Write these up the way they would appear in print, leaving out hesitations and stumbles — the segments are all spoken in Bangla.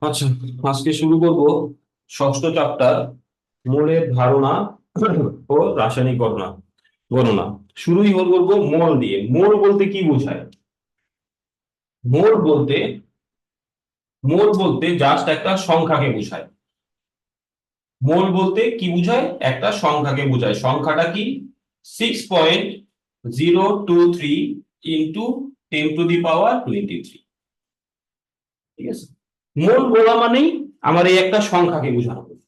আচ্ছা, আজকে শুরু করব ষষ্ঠ চ্যাপ্টার মোলের ধারণা ও রাসায়নিক গণনা গণনা শুরুই করবো মোল দিয়ে। মোল বলতে কি বোঝায়? মোল বলতে মোল বলতে জাস্ট একটা সংখ্যাকে বোঝায়। মোল বলতে কি বোঝায়? একটা সংখ্যাকে বোঝায়। সংখ্যাটা কি? 6.023 ইন্টু 10⁻23। ঠিক আছে, মোল বলা মানেই আমার এই একটা সংখ্যাকে বোঝানো হয়েছে।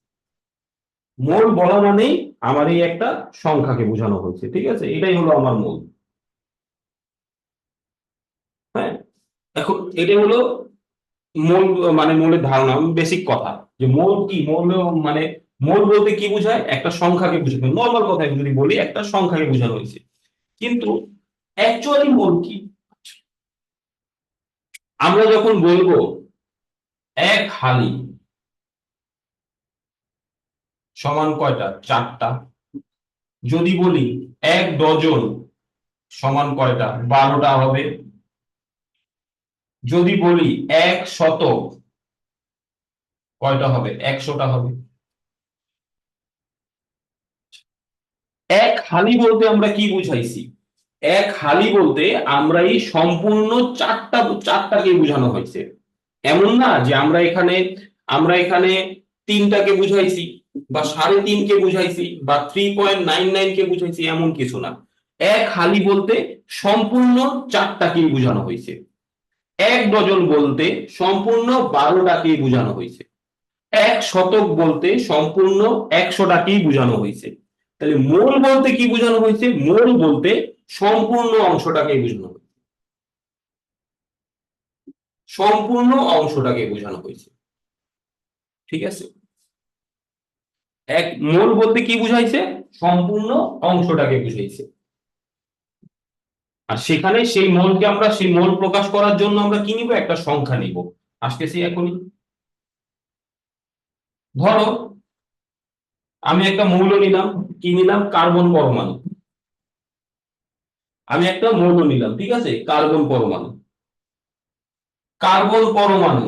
মোল বলা মানেই আমার এই একটা সংখ্যাকে বোঝানো হয়েছে। ঠিক আছে, এটাই হলো আমার মোল। হ্যাঁ, এখন এটা হলো মোল, মানে মোলের ধারণা, বেসিক কথা। যে মোল কি, মোল মানে মোল বলতে কি বোঝায়? একটা সংখ্যাকে বোঝানো। নর্মাল কথায় যদি বলি, একটা সংখ্যাকে বোঝানো হয়েছে। কিন্তু অ্যাকচুয়ালি মোল কি? আমরা যখন বলবো এক হালি সমান কয়টা? 4টা। যদি বলি এক ডজন সমান কয়টা? 12টা হবে। যদি বলি এক শতক কয়টা হবে? 100টা হবে। এক হালি বলতে আমরা কি বুঝাইছি? এক হালি বলতে আমরা এই সম্পূর্ণ চারটাকে বোঝানো হয়েছে। এমন না যে আমরা এখানে 3টাকে বুঝাইছি, বা 3.5কে বুঝাইছি, বা 3.99কে বুঝাইছি, এমন কিছু না। এক হালি বলতে সম্পূর্ণ চারটাকেই বোঝানো হয়েছে। এক ডজন বলতে সম্পূর্ণ 12টাকেই বোঝানো হয়েছে। এক শতক বলতে সম্পূর্ণ 100টাকেই বোঝানো হয়েছে। তাহলে মোল বলতে কি বোঝানো হয়েছে? মোল বলতে সম্পূর্ণ অংশটাকে বোঝানো হয়েছে। সম্পূর্ণ অংশটাকে বোঝানো হয়েছে। ঠিক আছে, এক মোল বলতে কি বুঝাইছে? সম্পূর্ণ অংশটাকে বুঝাইছে। আর সেখানে সেই মোলকে আমরা, সেই মোল প্রকাশ করার জন্য আমরা কি নিব? একটা সংখ্যা নিব। আসতেছি এখনই। ধরো আমি একটা মৌল নিলাম। কি নিলাম? কার্বন পরমাণু। আমি একটা মৌল নিলাম, ঠিক আছে, কার্বন পরমাণু। কার্বন পরমাণু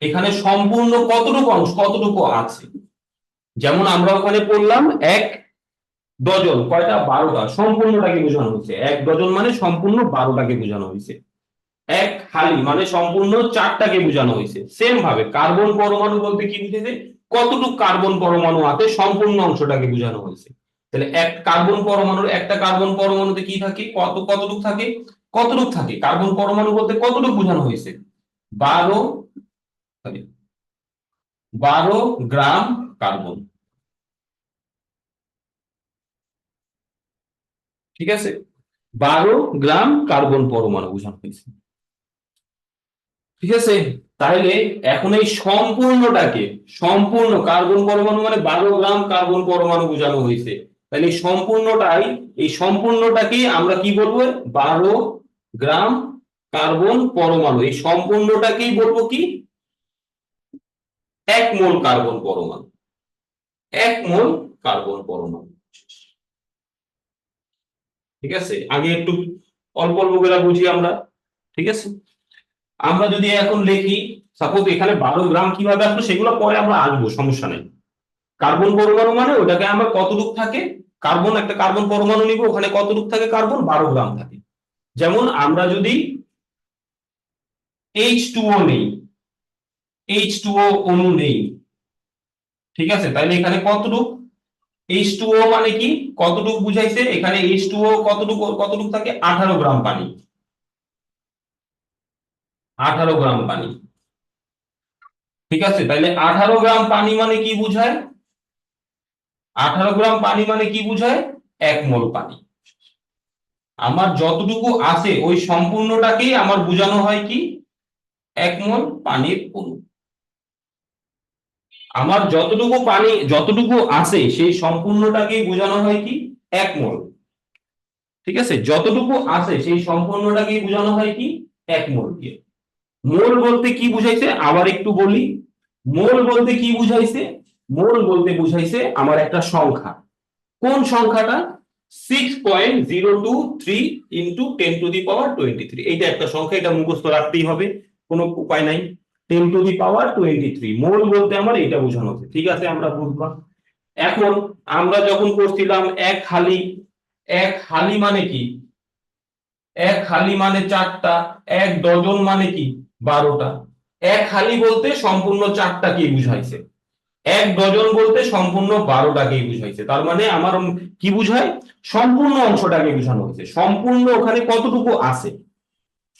এখানে সম্পূর্ণ কতটুকু অংশ, কতটুকু আছে? যেমন আমরা ওখানে পড়লাম এক ডজন কয়টা? 12টা। সম্পূর্ণটাকে বোঝানো হয়েছে। এক ডজন মানে সম্পূর্ণ 12টাকে বোঝানো হয়েছে। এক হালি মানে সম্পূর্ণ 4টাকে বোঝানো হয়েছে। সেম ভাবে কার্বন পরমাণু বলতে কি বুঝেছে? কতটুকু কার্বন পরমাণু আছে, সম্পূর্ণ অংশটাকে বোঝানো হয়েছে। তাহলে এক কার্বন পরমাণুর, একটা কার্বন পরমাণুতে কি থাকে? কতটুকু থাকে? কতটুকু থাকে? কার্বন পরমাণু বলতে কতটুকু বোঝানো হয়েছে? 12, 12 গ্রাম কার্বন। ঠিক আছে, 12 গ্রাম কার্বন পরমাণু বোঝানো হয়েছে। ঠিক আছে, তাহলে এখন এই সম্পূর্ণটাকে, সম্পূর্ণ কার্বন পরমাণু মানে 12 গ্রাম কার্বন পরমাণু বোঝানো হয়েছে। তাহলে এই সম্পূর্ণটাকেই আমরা কি বলবো? 12 গ্রাম কার্বন পরমাণু। এই সম্পূর্ণটাকেই বলবো কি? 1 মোল কার্বন পরমাণু। 1 মোল কার্বন পরমাণু। ঠিক আছে, আগে একটু অল্প অল্প করে বুঝি আমরা। ঠিক আছে, আমরা যদি এখন লিখি, সাপোজ এখানে 12 গ্রাম কিভাবে আসলো সেগুলো পরে আমরা আসবো, সমস্যা নেই। কার্বন পরমাণু মানে ওটাকে আমরা কতটুক থাকে, কার্বন, একটা কার্বন পরমাণু নিব, ওখানে কতটুক থাকে? কার্বন 12 গ্রাম থাকে। যেমন আমরা যদি H2O নেই, H2O অণু নেই, ঠিক আছে, তাহলে এখানে কতটুক? H2O মানে কি, কতটুক বুঝাইছে? এখানে H2O কতটুক কতটুক থাকে? 18 গ্রাম পানি। 18 গ্রাম পানি। ঠিক আছে, তাহলে 18 গ্রাম পানি মানে কি বুঝায়? 18 গ্রাম পানি মানে কি বুঝায়? 1 মোল পানি। আমার যতটুকু আছে ওই সম্পূর্ণটাকেই আমার বোঝানো হয় কি? 1 মোল পানির অণু। আমার যতটুকু আছে সেই সম্পূর্ণটাকেই বোঝানো হয় কি? 1 মোল। ঠিক আছে, যতটুকু আছে সেই সম্পূর্ণটাকেই বোঝানো হয় কি? 1 মোল দিয়ে। মোল বলতে কি বুঝাইছে আবার একটু বলি। মোল বলতে কি বুঝাইছে? মোল বলতে বুঝাইছে আমার একটা সংখ্যা। কোন সংখ্যাটা? 6.023 ইন্টু 10⁻23। এইটা একটা সংখ্যা, এটা মুখস্থ রাখতেই হবে, কোনো উপায় নাই। 10⁻23 মোল বলতে আমার এটা বোঝানো হচ্ছে, ঠিক আছে আমরা বুঝলাম। এখন আমরা যখন করছিলাম এক হালি মানে কি, এক হালি মানে 4টা, এক ডজন মানে কি 12টা। এক হালি বলতে সম্পূর্ণ 4টাকেই বুঝাইছে, এক ডজন বলতে সম্পূর্ণ 12টাকেই বুঝাইছে। তার মানে আমার কি বুঝায়, সম্পূর্ণ অংশটাকে বোঝানো হয়েছে। সম্পূর্ণ ওখানে কতটুকু আছে,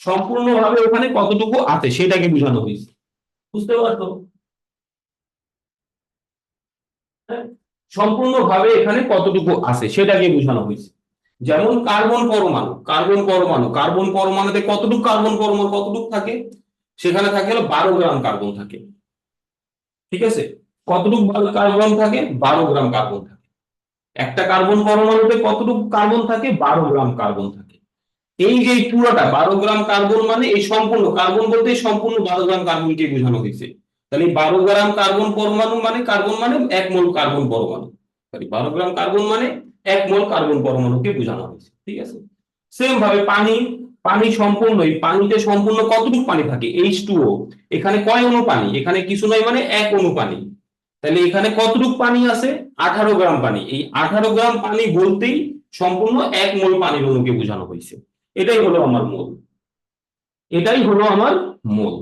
সম্পূর্ণভাবে ওখানে কতটুকু আছে সেটাকে বোঝানো হয়েছে, বুঝতে পারছো? হ্যাঁ? সম্পূর্ণভাবে এখানে কতটুকু আছে সেটাকে বোঝানো হয়েছে। যেমন কার্বন পরমাণুতে কতটুকু কার্বন পরমাণু কতটুকু থাকে, সেখানে থাকে হলো 12 গ্রাম কার্বন থাকে, ঠিক আছে? কতটুকু কার্বন থাকে, 12 গ্রাম কার্বন থাকে। একটা কার্বন পরমাণুতে কতটুকু কার্বন থাকে, 12 গ্রাম কার্বন থাকে। এই যে পুরোটা 12 গ্রাম কার্বন মানে এই সম্পূর্ণ কার্বন বলতে সম্পূর্ণ 12 গ্রাম কার্বনকে বোঝানো হয়েছে। তাহলে 12 গ্রাম কার্বন পরমাণু মানে কার্বন মানে 1 মোল কার্বন পরমাণু, তাহলে 12 গ্রাম কার্বন মানে 1 মোল কার্বন পরমাণুকে বোঝানো হয়েছে, ঠিক আছে? সেম ভাবে পানি সম্পূর্ণই, পানিতে সম্পূর্ণ কতটুকু পানি থাকে, H2O। এখানে কয় অণু পানি, এখানে কিছু নয় মানে 1 অণু পানি। তাহলে এখানে কতটুকু পানি আছে, 18 গ্রাম পানি। এই 18 গ্রাম পানি বলতেই সম্পূর্ণ 1 মোল পানির অণুকে বোঝানো হয়েছে। এটাই হলো আমার মোল, এটাই হলো আমার মোল,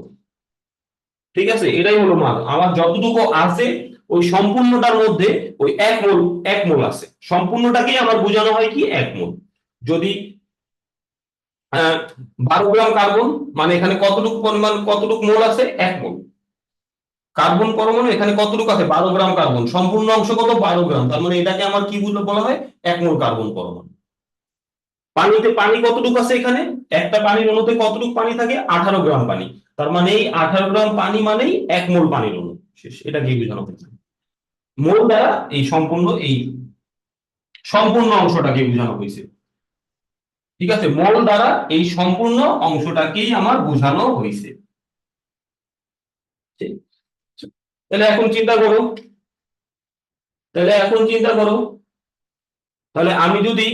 ঠিক আছে? এটাই হলো মাল আমার যতটুকু আছে ওই সম্পূর্ণটার মধ্যে ওই 1 মোল আছে, সম্পূর্ণটাকেই আমার বোঝানো হয় কি 1 মোল। যদি 12 গ্রাম কার্বন মানে এখানে কতটুকু পরিমাণ কতটুকু মোল আছে, 1 মোল কার্বন পরমাণু। এখানে কতটুকু আছে, 12 গ্রাম কার্বন, সম্পূর্ণ অংশ কত 12 গ্রাম, তার মানে এটাকে আমার কি বলা হয়, 1 মোল কার্বন পরমাণু। পানিতে পানি কতটুকু আছে, এখানে একটা পানির অণুতে কতটুকু পানি থাকে, 18 গ্রাম পানি। তার মানে এই 18 গ্রাম পানি মানেই 1 মোল পানির অণু, শেষ। এটা কি বোঝানো হয়েছে, মোল দ্বারা এই সম্পূর্ণ অংশটাকে বোঝানো হয়েছে, ঠিক আছে? মোল দ্বারা এই সম্পূর্ণ অংশটাকেই আমার বোঝানো হয়েছে। তাহলে এখন চিন্তা করো, তাহলে এখন চিন্তা করো, তাহলে আমি যদি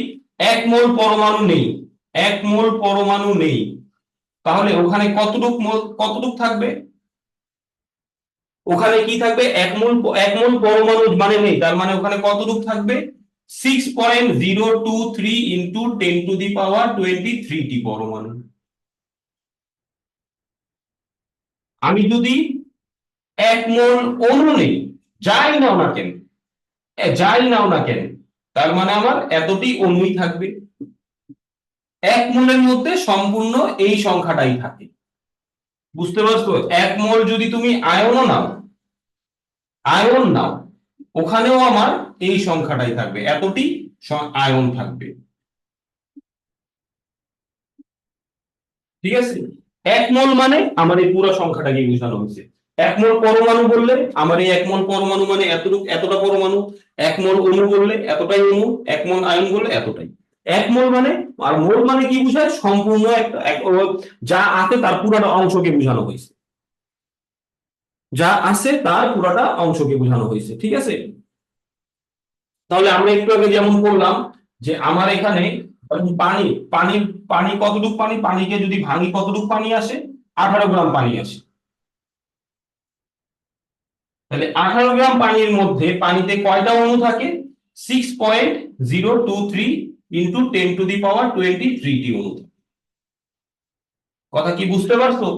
1 মোল পরমাণু নেই, 1 মোল পরমাণু নেই, তাহলে ওখানে কতটুক থাকবে, ওখানে কি থাকবে, 1 মোল পরমাণু মানে নেই, তার মানে ওখানে কতটুক থাকবে, 6.023 ইন্টু 10⁻23 পরমাণু। আমি যদি 1 মোল অণু নেই, যাই নাও না কেন, যাই নাও না কেন, তার মানে আমার এতটি অণুই থাকবে। 1 মোলের মধ্যে সম্পূর্ণ এই সংখ্যাটাই থাকে, বুঝতে পারছো? 1 মোল যদি তুমি আয়ন নাও, ওখানেও আমার এই সংখ্যাটাই থাকবে, এতটি আয়ন থাকবে, ঠিক আছে? 1 মোল মানে আমার এই পুরো সংখ্যাটাকে বোঝানো হয়েছে। 1 মোল পরমাণু বললে আমার এই 1 মোল পরমাণু মানে এতটা পরমাণু। 1 মোল অণু বললে এতটাই অণু। 1 মোল আয়ন বললে এতটাই। 1 মোল মানে, আর মোল মানে কি বোঝায়, সম্পূর্ণ একটা যা আছে তার পুরোটা অংশকে বোঝানো হয়েছে, যা আছে তার পুরোটা অংশকে বোঝানো হয়েছে, ঠিক আছে? তাহলে আমরা একটু আগে যেমন বললাম যে আমার এখানে পানি পানি পানি কতটুকু পানি, পানিকে যদি ভাঙি কতটুকু পানি আসে, 18 গ্রাম পানি আসে। তাহলে 18 গ্রাম পানির মধ্যে পানিতে কয়টা অণু থাকে, 6.023 ইন্টু 10⁻23 অণু। কথা কি বুঝতে পারছো?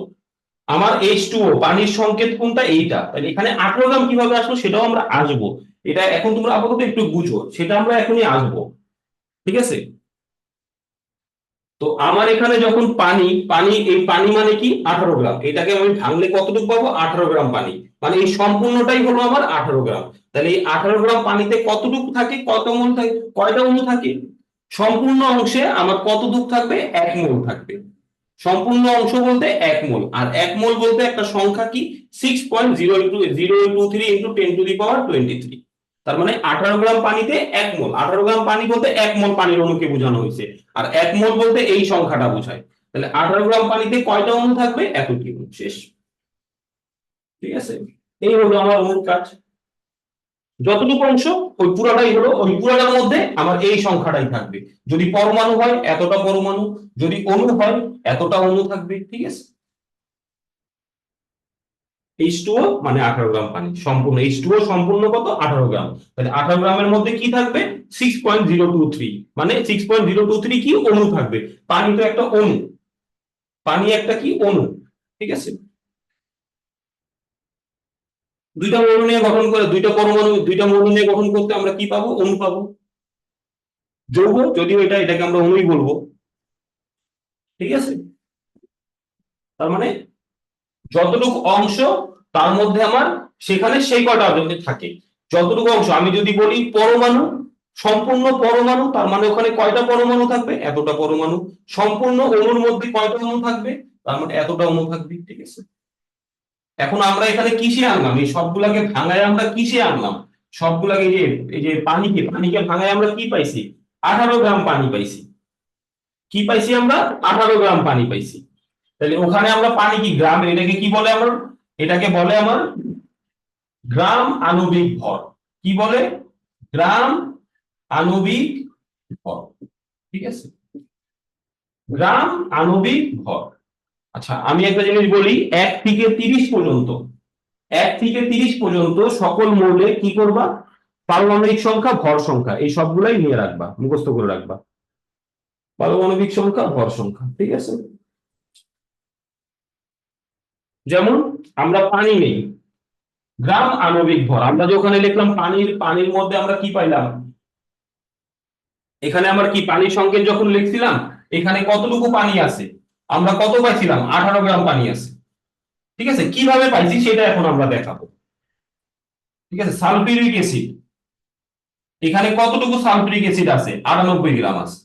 আমার H2O পানির সংকেত কোনটা, এইটা। তাহলে এখানে 18 গ্রাম কিভাবে আসলো সেটাও আমরা আসবো, এটা এখন তোমরা আপাতত একটু বুঝো, সেটা আমরা এখনই আসবো, ঠিক আছে? তো আমার এখানে যখন পানি পানি এই পানি মানে কি 18 গ্রাম, এটাকে আমি ভাঙলে কতটুকু পাবো, 18 গ্রাম পানি, মানে এই সম্পূর্ণটাই হলো আমার 18 গ্রাম। তাহলে এই 18 গ্রাম পানিতে কতটুকু থাকে, কত মোল থাকে, কয়টা অণু থাকে, সম্পূর্ণ অংশে আমার কতটুকু থাকবে, 1 মোল থাকবে। সম্পূর্ণ অংশ বলতে 1 মোল, আর 1 মোল বলতে একটা সংখ্যা কি, 6.023 ইন্টু 10⁻23। তার মানে 18 গ্রাম পানিতে 1 মোল, 18 গ্রাম পানি বলতে 1 মোল পানির অণুকে বোঝানো হয়েছে, আর 1 মোল বলতে এই সংখ্যাটা বোঝায়। তাহলে 18 গ্রাম পানিতে কয়টা অণু থাকবে, এতটি অণু, শেষ, ঠিক আছে? এই হলো আমার অণুর কাজ। যতটুকু অংশ ওই পুরাটাই হলো, ওই পুরাটার মধ্যে আমার এই সংখ্যাটাই থাকবে। যদি পরমাণু হয় এতটা পরমাণু, যদি অণু হয় এতটা অণু থাকবে, ঠিক আছে? H2O মানে 18 গ্রাম পানি সম্পূর্ণ, H2O সম্পূর্ণ কত 18 গ্রাম, তাহলে 18 গ্রামের মধ্যে কি থাকবে 6.023, মানে 6.023 কি অণু থাকবে। পানি তো একটা অণু, পানি একটা কি অণু, ঠিক আছে। দুইটা মৌল নিয়ে গঠন করে, দুইটা পরমাণু দুইটা মৌল নিয়ে গঠন করতে আমরা কি পাবো, অণু পাবো, যৌগ, যদিও এটাকে আমরা অণুই বলবো, ঠিক আছে। তার মানে যতটুকু অংশ তার মধ্যে আমার সেখানে সেই কয়টা থাকে, যতটুকু অংশ। আমি যদি বলি পরমাণু, সম্পূর্ণ পরমাণু, তার মানে ওখানে কয়টা পরমাণু থাকবে, এতটা পরমাণু। সম্পূর্ণ অণুর মধ্যে কয়টা অণু থাকবে, তার মানে এতটা অণু থাকবে, ঠিক আছে। এখন আমরা এখানে কিসে আনলাম, এই সবগুলাকে ভাঙায় আমরা কিসে আনলাম, সবগুলাকে এই যে পানিকে পানিকে ভাঙায় আমরা কি পাইছি, 18 গ্রাম পানি পাইছি। কি পাইছি আমরা, 18 গ্রাম পানি পাইছি। তাহলে ওখানে আমরা পানি কি গ্রাম, এটাকে কি বলে আমার, এটাকে বলে আমার গ্রাম আণবিক ভর। কি বলে, গ্রাম আণবিক ভর, ঠিক আছে, গ্রাম আণবিক ভর। আচ্ছা আমি একটা জিনিস বলি, 1 থেকে 30 পর্যন্ত, 1 থেকে 30 পর্যন্ত সকল মৌলে কি করবা, পারমাণবিক সংখ্যা ভর সংখ্যা এই সবগুলাই নিয়ে রাখবা, মুখস্থ করে রাখবা, পারমাণবিক সংখ্যা ভর সংখ্যা, ঠিক আছে। যেমন আমরা পানি নেই, গ্রাম আণবিক ভর, আমরা যে ওখানে লিখলাম পানির, পানির মধ্যে আমরা কি পাইলাম, এখানে আমার কি পানির সংকেত যখন লিখছিলাম, এখানে কতটুকু পানি আছে, আমরা কত পাইছিলাম, 18 গ্রাম পানি আছে, ঠিক আছে। কিভাবে পাইছি সেটা এখন আমরা দেখাবো, ঠিক আছে। সালফিউরিক অ্যাসিড, এখানে কতটুকু সালফিউরিক অ্যাসিড আছে, 98 গ্রাম আছে,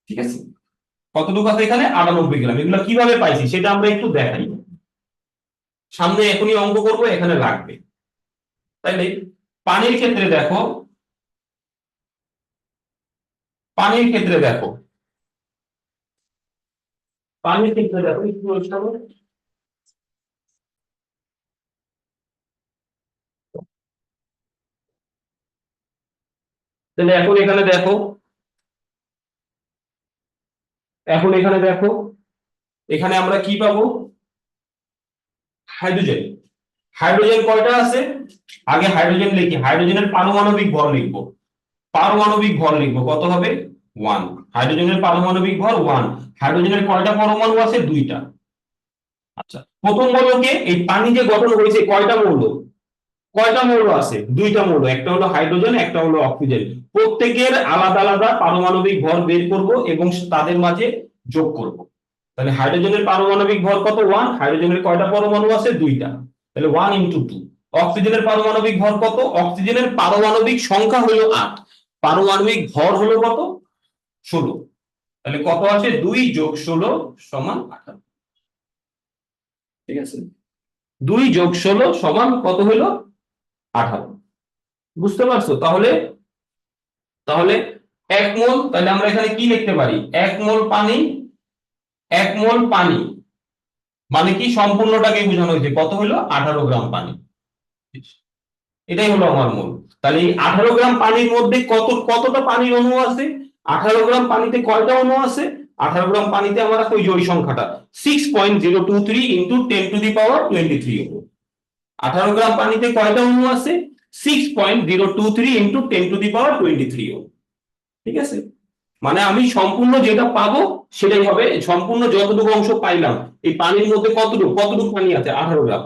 ঠিক আছে। কতটুকু আছে এখানে, 98 গ্রাম। এগুলো কিভাবে পাইছি সেটা আমরা একটু দেখাই, সামনে এখনই অঙ্ক করবো, এখানে লাগবে। তাইলে পানির ক্ষেত্রে দেখো, পানির ক্ষেত্রে দেখো, পানির ক্ষেত্রে দেখো একটু পরিষ্কার করো। তাহলে এখন এখানে দেখো, এখন এখানে দেখো, এখানে আমরা কি পাবো, হাইড্রোজেন। হাইড্রোজেন কয়টা আছে, আগে হাইড্রোজেন লিখি, হাইড্রোজেনের পারমাণবিক ভর লিখবো, পারমাণবিক ভর লিখবো, কত হবে 1। হাইড্রোজেনের পারমাণবিক ভর 1। হাইড্রোজেনের কয়টা পরমাণু আছে, দুইটা। আচ্ছা প্রথম মৌলকে, এই পানি যে গঠন হয়েছে কয়টা মৌল, কয়টা মৌল আছে, দুইটা মৌল, একটা হলো হাইড্রোজেন, একটা হলো অক্সিজেন। প্রত্যেকের আলাদা আলাদা পারমাণবিক ভর বের করব এবং তাদের মাঝে যোগ করব। তাহলে হাইড্রোজেনের পারমাণবিক ভর কত 1, হাইড্রোজেনের কয়টা পরমাণু আছে, দুইটা, তাহলে 1 × 2। অক্সিজেনের পারমাণবিক ভর কত, অক্সিজেনের পারমাণবিক সংখ্যা হলো 8, পারমাণবিক ভর হলো কত 16, তাহলে কত আছে 2 + 16 = 18, ঠিক আছে। 2 + 16 = কত হলো 18, বুঝতে পারছো। তাহলে, তাহলে 1 মোল, তাহলে আমরা এখানে কি লিখতে পারি, 1 মোল পানি, 1 মোল পানি মানে কি সম্পূর্ণটাকে বোঝানো হয়েছে, কত হলো 18 গ্রাম পানি, এটাই হলো আমার মোল। তাহলে এই 18 গ্রাম পানির মধ্যে কতটা পানির অণু আছে, 18 গ্রাম পানিতে কয়টা অণু আছে, 18 গ্রাম পানিতে আমার ওই যে ওই সংখ্যাটা 6.023 × 10⁻23 অণু। 18 গ্রাম পানিতে কয়টা অণু আছে, 6.023 × 10⁻23 অণু, ঠিক আছে। মানে আমি সম্পূর্ণ যেটা পাবো সেটাই হবে, সম্পূর্ণ যতটুকু অংশ পাইলাম, এই পানির মধ্যে কতটুকু কতটুকু পানি আছে 18 গ্রাম,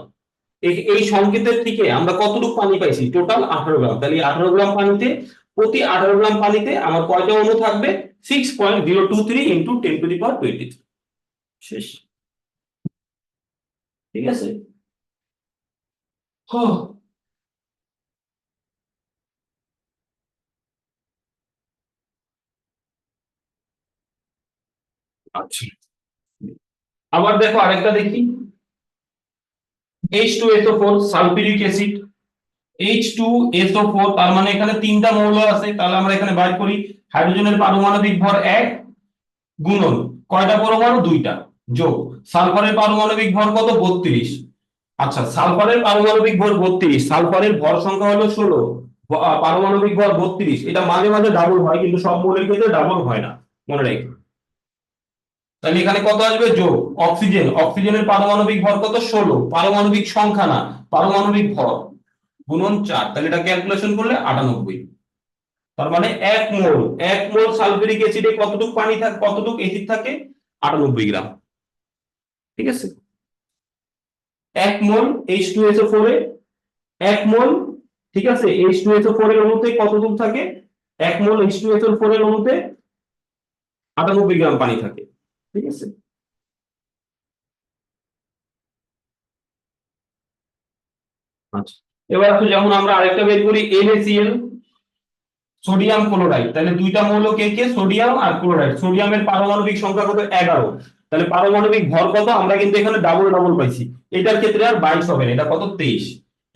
এই সংকেতের থেকে আমরা কতটুকু পানি পাইছি, টোটাল 18 গ্রাম। তাহলে 18 গ্রাম পানিতে, প্রতি 18 গ্রাম পানিতে আমার কয়টা অণু থাকবে, 6.023 × 10⁻23, শেষ, ঠিক আছে। হ্যাঁ, আচ্ছা আবার দেখো আরেকটা দেখি, H2SO4 সালফিউরিক অ্যাসিড, H2SO4, তার মানে এখানে তিনটা মৌল আছে, তাহলে আমরা এখানে বাইর করি, হাইড্রোজেনের পারমাণবিক ভর 1 গুণন কয়টা পরমাণু, দুইটা, যোগ সালফারের পারমাণবিক ভর কত 32। আচ্ছা সালফারের পারমাণবিক ভর 32, সালফারের ভর সংখ্যা হলো 16, পারমাণবিক ভর 32, এটা মাঝে মাঝে ডাবল হয় কিন্তু সব মৌলের ক্ষেত্রে ডাবল হয় না, মনে রাখবে। তাহলে এখানে কত আসবে, যোগ অক্সিজেন, অক্সিজেনের পারমাণবিক ভর কত? 16। পারমাণবিক সংখ্যা না, পারমাণবিক ভর গুণন 4, তাহলে এটা ক্যালকুলেশন করলে 98। তার মানে 1 মোল, 1 মোল সালফিউরিক অ্যাসিডে কতটুকু পানি থাকে, কতটুকু অ্যাসিড থাকে? 98 গ্রাম। ঠিক আছে, 1 মোল H2SO4 এ 1 মোল, ঠিক আছে, H2SO4 এর অণুতে কতটুকু থাকে? 1 মোল H2SO4 এর অণুতে 98 গ্রাম পানি থাকে। ঠিক আছে, আচ্ছা, এবার আসলে যেমন আমরা আরেকটা বের করি NaCl, সোডিয়াম ক্লোরাইড, তাহলে দুইটা মৌল কে কে? সোডিয়াম আর ক্লোরাইড। সোডিয়ামের পারমাণবিক সংখ্যা কত? 11। তাহলে পারমাণবিক ভর কত? আমরা কিন্তু এখানে ডাবল ডাবল পাইছি, এটার ক্ষেত্রে আর 22 হবে না, এটা কত? 23।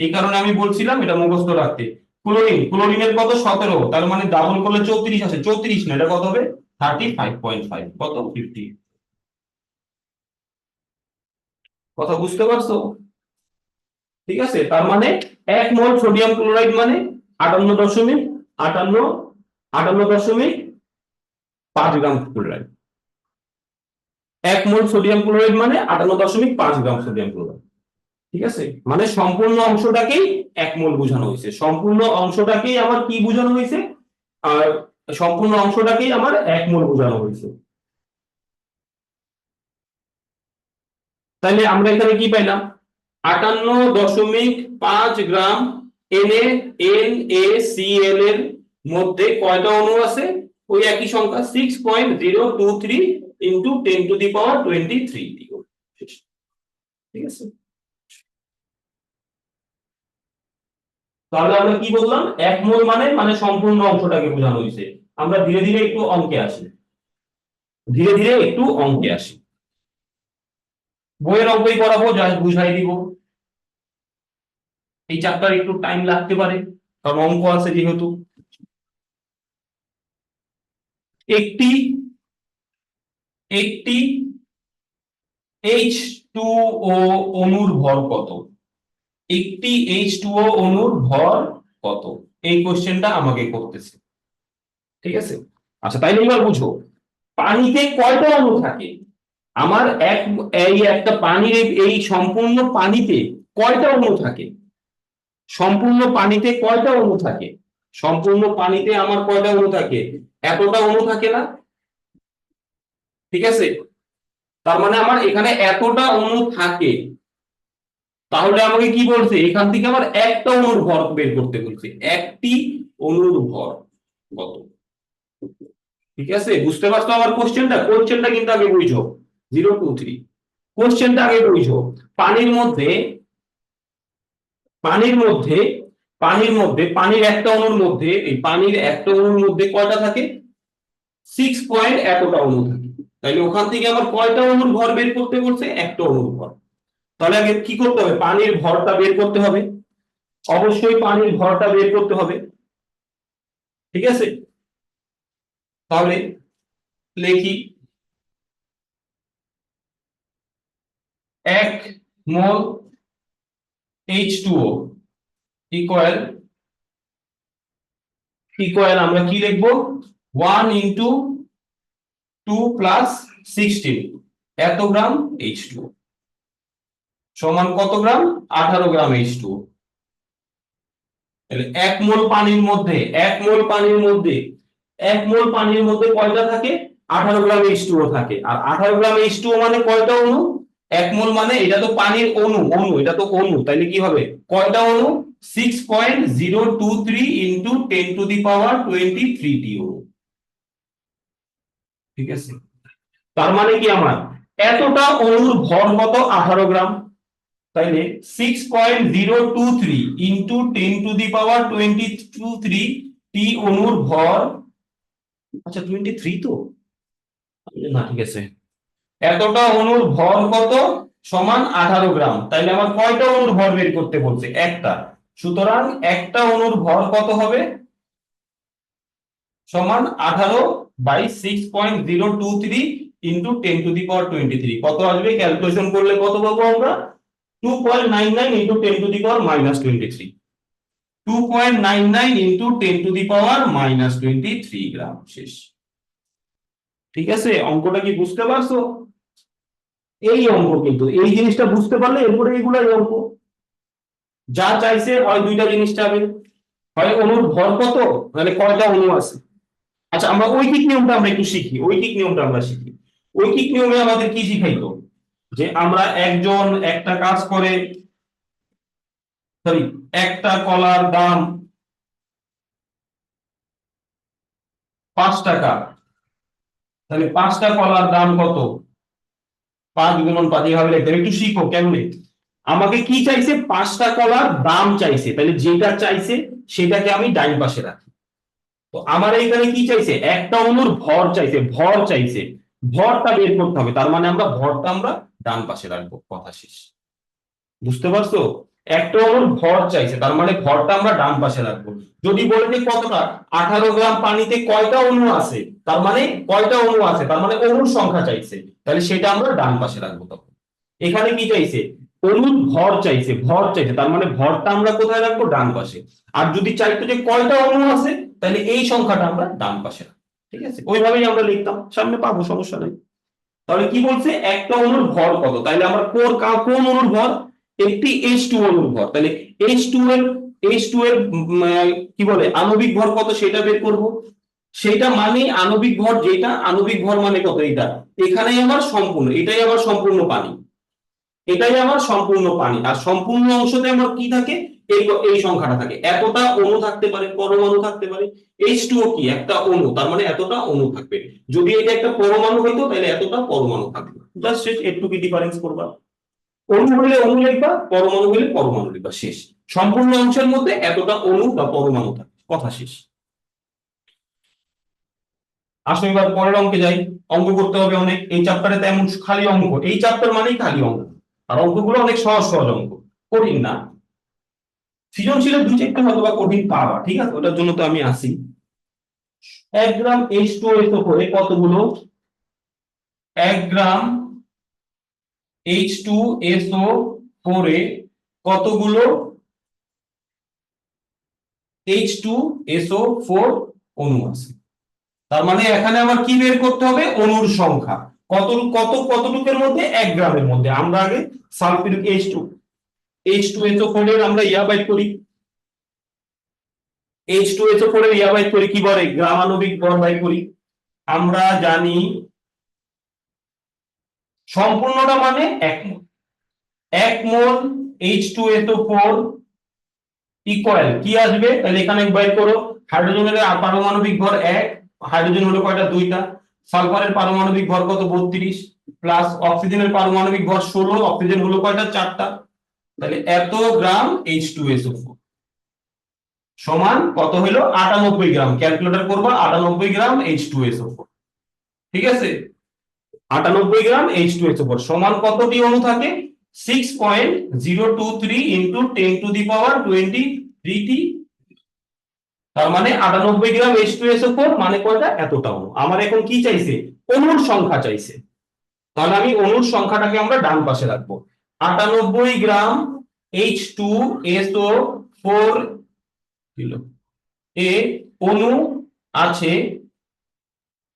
এই কারণে আমি বলছিলাম এটা মুখস্থ রাখতে। ক্লোরিন, ক্লোরিনের কত? 17, তার মানে ডাবল করলে 34 আসে, 34 না, এটা কত হবে? 35.5, কত? 50। কথা বুঝতে পারছো? ঠিক আছে, তার মানে 1 মোল সোডিয়াম ক্লোরাইড মানে 58.5 গ্রাম ক্লোরাইড। 1 মোল সোডিয়াম ক্লোরাইড মানে 58.5 গ্রাম সোডিয়াম ক্লোরাইড। ঠিক আছে, মানে সম্পূর্ণ অংশটাকেই 1 মোল বোঝানো হয়েছে, সম্পূর্ণ অংশটাকেই আমার কি বোঝানো হয়েছে? আর সম্পূর্ণ অংশটাকেই আমার 1 মোল বোঝানো হয়েছে। তাহলে আমরা এখানে কি পাইলাম? 58.5 গ্রাম NaCl এর মধ্যে কয়টা অণু আছে? ওই একই সংখ্যা, 6.023 ইন্টু 10⁻23। ঠিক আছে, তাহলে আমরা কি বললাম? 1 মোল মানে মানে সম্পূর্ণ অংশটাকে বোঝানো হয়েছে। আমরা ধীরে ধীরে একটু অঙ্কে আসি, ধীরে ধীরে একটু অঙ্কে আসি। বইয়ের অঙ্কই করাবো, যা বুঝাই দিব। এই চ্যাপ্টার একটু টাইম লাগতে পারে, কারণ অঙ্ক আছে যেহেতু। একটি একটি H2O অণুর ভর কত? একটি H2O অণুর ভর কত? এই কোশ্চেনটা আমাকে করতেছে। ঠিক আছে, আচ্ছা, তাইলে এবার বুঝো, পানিতে কয়টা অণু থাকে? আমার এই একটা পানির এই সম্পূর্ণ পানিতে কয়টা অণু থাকে? সম্পূর্ণ পানিতে কয়টা অণু থাকে? সম্পূর্ণ পানিতে আমার কয়টা অণু থাকে? এতটা অণু থাকে না? ঠিক আছে, তার মানে আমার এখানে এতটা অণু থাকে। তাহলে আমাকে কি বলছে? এখান থেকে আমার একটা অণুর ভর বের করতে বলছে, একটি অণুর ভর কত? ঠিক আছে, বুঝতে পারছো আমার কোশ্চেনটা? কোশ্চেনটা কিন্তু আগে বুঝো, 023, কোশ্চেনটা আগে বুঝো। পানির মধ্যে পানির মধ্যে পানির একটা অণুর মধ্যে, এই পানির একটা অণুর মধ্যে কয়টা থাকে? 6 পয়েন্ট এতটা অণু থাকে। তাইলে ওখান থেকে আমার কয়টা অণুর ভর বের করতে বলছে? একটা অণুর ভর। তাহলে আগে কি করতে হবে? পানির ভরটা বের করতে হবে, অবশ্যই পানির ভরটা বের করতে হবে। ঠিক আছে, তাহলে লিখি 1 মোল H2O ইকুয়াল ইকুয়াল আমরা কি লিখবো? 1 × 2 + 16 এত গ্রাম H2O সমান কত গ্রাম? 18 গ্রাম H2O। তাহলে 1 মোল পানির মধ্যে 1 মোল পানির মধ্যে 1 মোল পানির মধ্যে কয়টা থাকে? 18 গ্রাম H2O থাকে। আর 18 গ্রাম H2O মানে কয়টা অণু? 1 মোল মানে এটা তো পানির অণু, অণু এটা তো অণু, তাইলে কি হবে? কয়টা অণু? 6.023 ইন্টু 10⁻23 টি অণু। ঠিক আছে, তার মানে কি আমার এতটা অণুর ভর কত? 18 গ্রাম। তাইলে 6.023 ইন্টু 10⁻23 টি অণুর ভর, আচ্ছা 23 তো না, ঠিক আছে, এতটা অণুর ভর কত? সমান 18 গ্রাম। তাইলে আমার কয়টা অণুর ভর বের করতে বলছে? একটা। সুতরাং একটা অণুর ভর কত হবে? সমান 18/6.023 ইন্টু 10⁻23 কত আসবে? ক্যালকুলেশন করলে কত পাবো আমরা? 2.99 ইন্টু 10⁻23, 2.99 ইন্টু 10⁻23 গ্রাম। শেষ। ঠিক আছে, অঙ্কটা কি বুঝতে পারছো? এই অঙ্ক, কিন্তু এই জিনিসটা বুঝতে পারলে এরপরে এইগুলাই অঙ্ক। যা চাইছে হয় দুইটা জিনিস চাবে, হয় অণুর ভর কত, মানে কয়টা অণু আছে। আচ্ছা, আমরা ঐকিক নিয়মটা আমরা একটু শিখি, ঐকিক নিয়মটা আমরা শিখি। ঐকিক নিয়মে আমাদের কি শিখাইতো, যে আমরা একজন একটা কাজ করে, সরি, একটা কলার দাম 5 টাকা, তাহলে 5টা কলার দাম কত, 5 × 5, এইভাবে লিখতে হবে। একটু শিখো কেমনে। আমাকে কি চাইছে, 5টা কলার দাম চাইছে, তাহলে যেটা চাইছে সেটাকে আমি ডাইন পাশে রাখি। তো আমার এইখানে কি চাইছে, একটা অণুর ভর চাইছে, ভর চাইছে, ভরটা বের করতে হবে, তার মানে আমরা ভরটা আমরা ডান পাশে রাখবো, কথা শেষ। বুঝতে পারছো? একটা অণুর ভর চাইছে, তার মানে ভরটা আমরা ডান পাশে রাখবো। যদি বলে যে কতটা, 18 গ্রাম পানিতে কয়টা অণু আছে, তার মানে কয়টা অণু আছে, তার মানে অণুর সংখ্যা চাইছে, তাহলে সেটা আমরা ডান পাশে রাখবো তখন। এখানে কি চাইছে, অণুর ভর চাইছে, ভর চাইছে, তার মানে ভরটা আমরা কোথায় রাখবো, ডান পাশে। আর যদি চাইতো যে কয়টা অণু আছে, তাহলে এই সংখ্যাটা আমরা ডান পাশে রাখবো। ঠিক আছে, ওইভাবেই আমরা লিখতাম, সামনে পাবো, সমস্যা নেই। তাহলে কি বলছে, একটা অণুর ভর কত, তাহলে আমরা কোন অণুর ভর, একটি H2 অণুর ভর, তাহলে H2 এর কি বলে আণবিক ভর কত সেটা বের করব। সেটা মানে আণবিক ভর, যেটা আণবিক ভর মানে কত, এটা এখানেই আমার সম্পূর্ণ, এটাই আমার সম্পূর্ণ পানি, এটাই আমার সম্পূর্ণ পানি। আর সম্পূর্ণ অংশতে আমার কি থাকে, এই এই সংখ্যাটা থাকে। এতটা অণু থাকতে পারে, পরমাণু থাকতে পারে। H2O কি একটা অণু, তার মানে এতটা অণু থাকবে। যদি এটা একটা পরমাণু হইতো তাহলে এতটা পরমাণু থাকবে। জাস্ট একটু কি ডিফারেন্স করবা, অণু হইলে অণু লিখবা, পরমাণু হইলে পরমাণু লিখবা, শেষ। সম্পূর্ণ অংশের মধ্যে এতটা অণু বা পরমাণু থাকে, কথা শেষ। আসো এবার পরের অঙ্কে যাই। অঙ্ক করতে হবে অনেক, এই চ্যাপ্টারে তেমন খালি অঙ্ক, এই চ্যাপ্টার মানেই খালি অঙ্ক। আর অঙ্কগুলো অনেক সহজ সহজ অঙ্ক, কঠিন না। সৃজনশীলের 2-4টা হয়তো বা কঠিন পাবা, ঠিক আছে, ওটার জন্য তো আমি আসি। 1 গ্রাম H2SO করে কতগুলো, 1 গ্রাম H2SO4 এ কতগুলো H2SO4 অণু আছে। তার মানে এখানে আমার কি বের করতে হবে, অণুর সংখ্যা। কতটুকের মধ্যে, 1 গ্রামের মধ্যে। আমরা আগে সালফিউরিক H2SO4 এর আমরা ইয়া বাইর করি, H2SO4 এর ইয়া বাইর করি, কি বলে, গ্রামাণবিক ভর বাইর করি। আমরা জানি সম্পূর্ণটা মানে 1 মোল। 1 মোল H2SO4 ইকুয়াল কি আসবে, তাহলে এখানে বাইর করো। হাইড্রোজেনের পারমাণবিক ভর 1, হাইড্রোজেন হলো কয়টা, 2টা। সালফারের পারমাণবিক ভর কত, 32, প্লাস অক্সিজেনের পারমাণবিক ভর 16, অক্সিজেন হলো কয়টা, 4টা। তাহলে এত গ্রাম H2SO4 সমান কত হলো, 98 গ্রাম। ক্যালকুলেটর করবা, 98 গ্রাম H2SO4। ঠিক আছে, 98 গ্রাম H2SO4 সমান কতটি অণু থাকে, 6.023 ইন্টু 10⁻23টি। তার মানে 98 গ্রাম H2SO4 মানে কয়টা, এতটা অণু। আমার এখন কি চাইছে, অণুর সংখ্যা চাইছে, তাহলে আমি অণুর সংখ্যাটাকে আমরা ডান পাশে রাখবো। 98 গ্রাম H2SO4 এ অণু আছে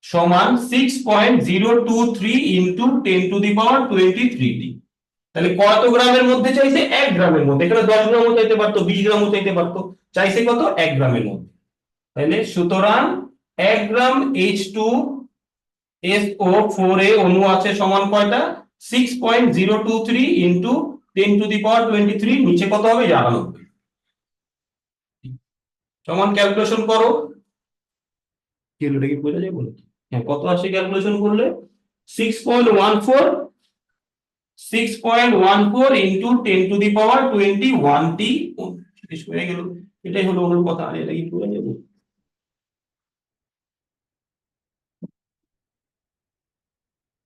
সমান 6.023 ইন্টু 10⁻23টি। তাহলে কত গ্রামের মধ্যে চাইছে, 1 গ্রামের মধ্যে। এখানে 10 গ্রামও চাইতে পারতো, 20 গ্রামও চাইতে পারতো, চাইছে কত, 1 গ্রামের মধ্যে। তাহলে সুতরাং 1 গ্রাম H2SO4 এ অণু আছে সমান কয়টা, 6.023 ইন্টু 10⁻23, নিচে কত হবে, 98, সমান ক্যালকুলেশন করো। কি হলো, এটা কি বোঝা যায় বলো? হ্যাঁ, কত আসে ক্যালকুলেশন করলে, 6.14, 6.14 ইন্টু 10⁻21টি শেষ হয়ে গেল। এটাই হলো অনুর কথা, আর এটা কি বোঝা যাবে?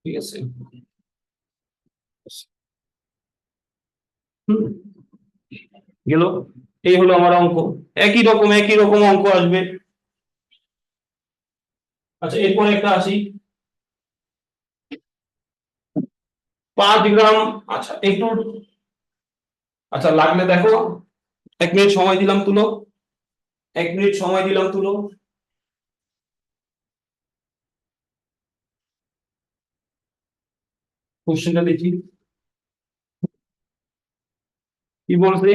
ঠিক আছে। হুম, গেল। এই হলো আমার অঙ্ক, একই রকম অঙ্ক আসবে। আচ্ছা, এরপর একটা আসি, 5 গ্রাম। আচ্ছা একটু, আচ্ছা লাগলে দেখো, 1 মিনিট সময় দিলাম, তুলো। 1 মিনিট সময় দিলাম, তুলো। কোশ্চেনটা দেখি কি বলছে।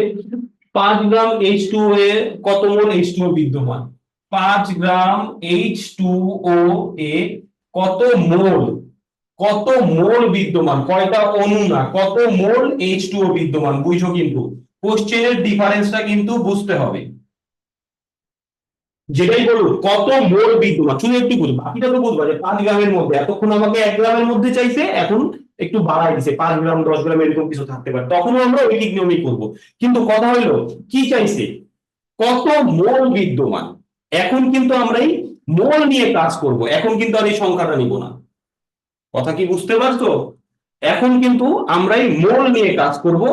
5 গ্রাম H2O এ কত মোল H2O বিদ্যমান? 5 গ্রাম H2O এ কত মোল, কত মোল বিদ্যমান, কয়টা অণু না, কত মোল H2O বিদ্যমান, বুঝছো কিন্তু কোশ্চেনের ডিফারেন্সটা কিন্তু বুঝতে হবে। যেটাই বলুন কত মোল বিদ্যমান শুধু একটু বুঝবো, বাকিটা তো বুঝবো যে 5 গ্রামের মধ্যে, এতক্ষণ আমাকে 1 গ্রামের মধ্যে চাইছে, এখন একটু বাড়াই দিছে 5 গ্রাম 10 গ্রাম এরকম কিছু থাকতে পারে, তখনও আমরা ওই ঠিক নিয়মই করবো। কিন্তু কথা হইলো কি চাইছে, কত মোল বিদ্যমান। এখন কিন্তু আমরা এই মোল নিয়ে কাজ করব, এখন কিন্তু আর এই সংখ্যাটা নিব না। কথা কি বুঝতে পারছো? এখন কিন্তু আমরা এই মোল নিয়ে কাজ করব।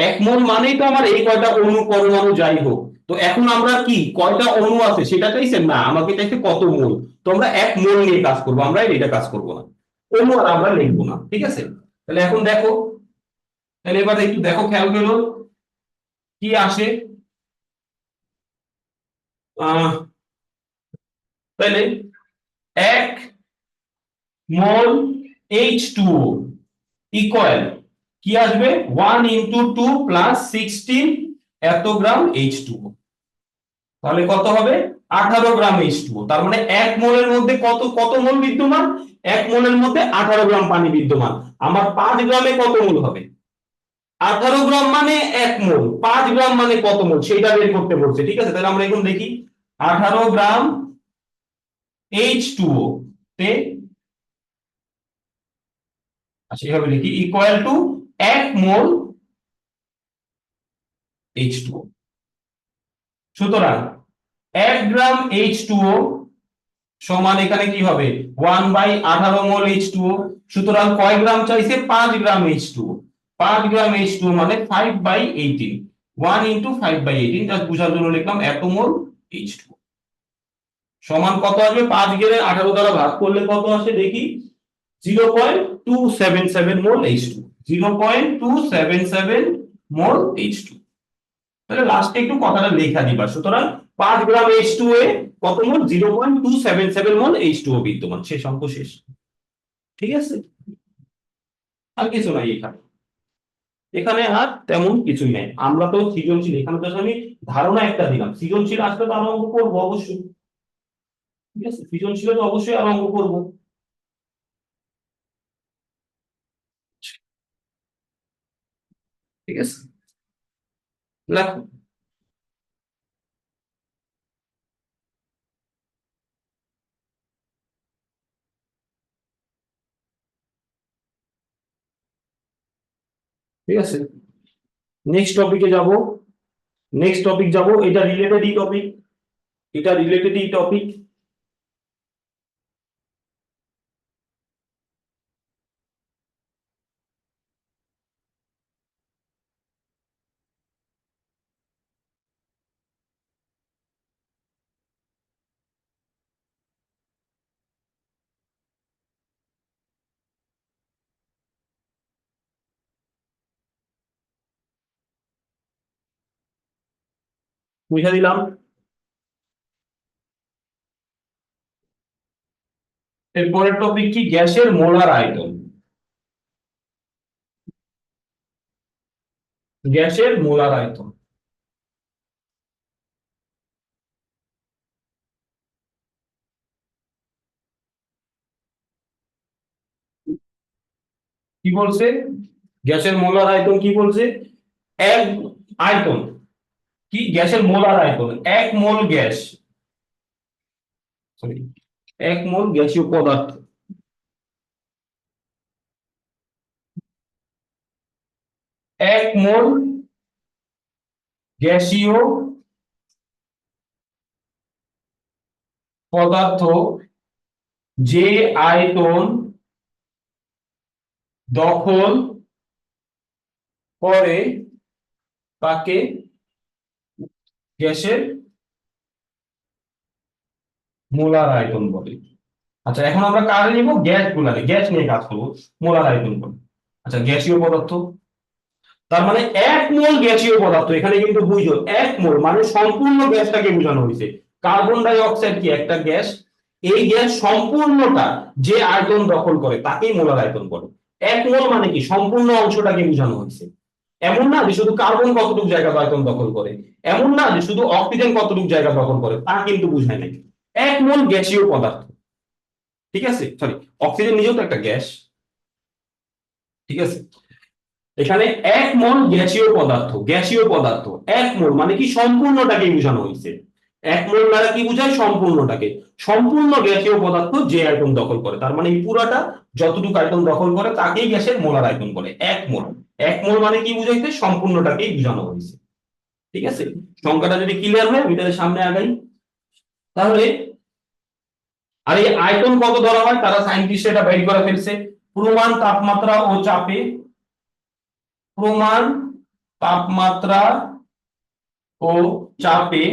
1 মোল মানেই তো আমার এই কয়টা অণু পরমাণু যাই হোক। তো এখন আমরা কি কয়টা অণু আছে সেটা চাইছেন না, আমাকে চাইছে কত মোল। তো আমরা 1 মোল নিয়ে কাজ করব, আমরা এটা কাজ করব না, অণু আর আমরা লিখবো না, ঠিক আছে? তাহলে এখন দেখো, তাহলে এবার একটু দেখো, খেয়াল করো কি আসে। তাহলে 1 মোল H2O ইকুয়াল কি আসবে, 1 × 2 + 16 এত গ্রাম H2O। তাহলে কত হবে, 18 গ্রাম H2O। তার মানে 1 মোলের মধ্যে কত কত মোল বিদ্যমান, 1 মোলের মধ্যে 18 গ্রাম পানি বিদ্যমান। আমার 5 গ্রামে কত মোল হবে, 18 গ্রাম মানে 1 মোল, 5 গ্রাম মানে কত মোল সেটা বের করতে বলছে, ঠিক আছে? তাহলে আমরা এখন দেখি 18 গ্রাম H2O তে, আচ্ছা এভাবে লিখি, ইকুয়াল টু 1 মোল H2O। সুতরাং 1 গ্রাম H2O সমান এখানে কি হবে, 1/18 মোল H2O। সুতরাং কয় গ্রাম চাইছে, 5 গ্রাম H2O। 5 গ্রাম H2O মানে 5/18, 1 × 5/18, জাস্ট বুঝার জন্য লিখলাম এত মোল H2O। সমান কত আসবে, 5 গেলে 18 দ্বারা ভাগ করলে কত আসে দেখি, 0.277 মোল H2O, 0.277 মোল H2O। তাহলে লাস্টে একটু কথাটা লেখা দিবা। সুতরাং 5 গ্রাম H2O এ কত মোল, 0.277 মোল H2O বিদ্যমান, শেষ অঙ্ক শেষ, ঠিক আছে? আর কিছু নাই এখানে, এখানে আর তেমন কিছুই নাই। আমরা তো সৃজনশীল, এখানে তো আমি ধারণা একটা দিলাম, সৃজনশীল আসলে তো আরো অঙ্ক করবো অবশ্যই, ঠিক আছে? সৃজনশীল তো অবশ্যই আরো অঙ্ক করবো, ঠিক আছে? লেখো। ঠিক আছে, নেক্সট টপিকে যাব। নেক্সট টপিক যাব, এটা রিলেটেড এই টপিক, এটা রিলেটেড এই টপিক। বুঝা দিলাম। এরপরের টপিক কি, গ্যাসের মোলার আয়তন। গ্যাসের মোলার আয়তন কি বলছে, গ্যাসের মোলার আয়তন কি বলছে, এক আয়তন কি, গ্যাসের মোলার আয়তন 1 মোল গ্যাস, সরি 1 মোল গ্যাসীয় পদার্থ, 1 মোল গ্যাসীয় পদার্থ যে আয়তন দখল করে তাকে গ্যাসের মোলার আয়তন বলে। আচ্ছা এখন আমরা কারে নিব, গ্যাস গুলারে, গ্যাস নিয়ে কাজ করবো, মোলার আয়তন বলে। আচ্ছা গ্যাসীয় পদার্থ, তার মানে 1 মোল গ্যাসীয় পদার্থ, এখানে কিন্তু বুঝো 1 মোল মানে সম্পূর্ণ গ্যাসটাকে বোঝানো হয়েছে। কার্বন ডাই অক্সাইড কি একটা গ্যাস, এই গ্যাস সম্পূর্ণটা যে আয়তন দখল করে তাকেই মোলার আয়তন বলে। এক মোল মানে কি সম্পূর্ণ অংশটাকে বোঝানো হয়েছে। এমন না যে শুধু কার্বন কতটুকু জায়গা আয়তন দখল করে, এমন না যে শুধু অক্সিজেন কতটুকু জায়গা দখল করে, তা কিন্তু বুঝায় নাই। এক মোল গ্যাসীয় পদার্থ, ঠিক আছে, সরি, অক্সিজেন নিজেও তো একটা গ্যাস, ঠিক আছে। এখানে এক মোল গ্যাসীয় পদার্থ, গ্যাসীয় পদার্থ এক মোল মানে কি সম্পূর্ণটাকে বোঝানো হয়েছে। এক মোল দ্বারা কি বোঝায় সম্পূর্ণটাকে, সম্পূর্ণ গ্যাসীয় পদার্থ যে আয়তন দখল করে, তার মানে এই পুরাটা যতটুকু আয়তন দখল করে তাকেই গ্যাসের মোলার আয়তন বলে। এক মোল, এক মোল মানে কি বুঝাইছে সম্পূর্ণটাকেই বোঝানো হয়েছে, ঠিক আছে। সংখ্যাটা যদি ক্লিয়ার হয় আমি তাহলে সামনে আগাই। তাহলে আর এই আয়তন কত ধরা হয় তারা সায়েন্টিস্ট এটা বের করে ফেলছে। প্রমাণ তাপমাত্রা ও চাপে, প্রমাণ তাপমাত্রা ও চাপে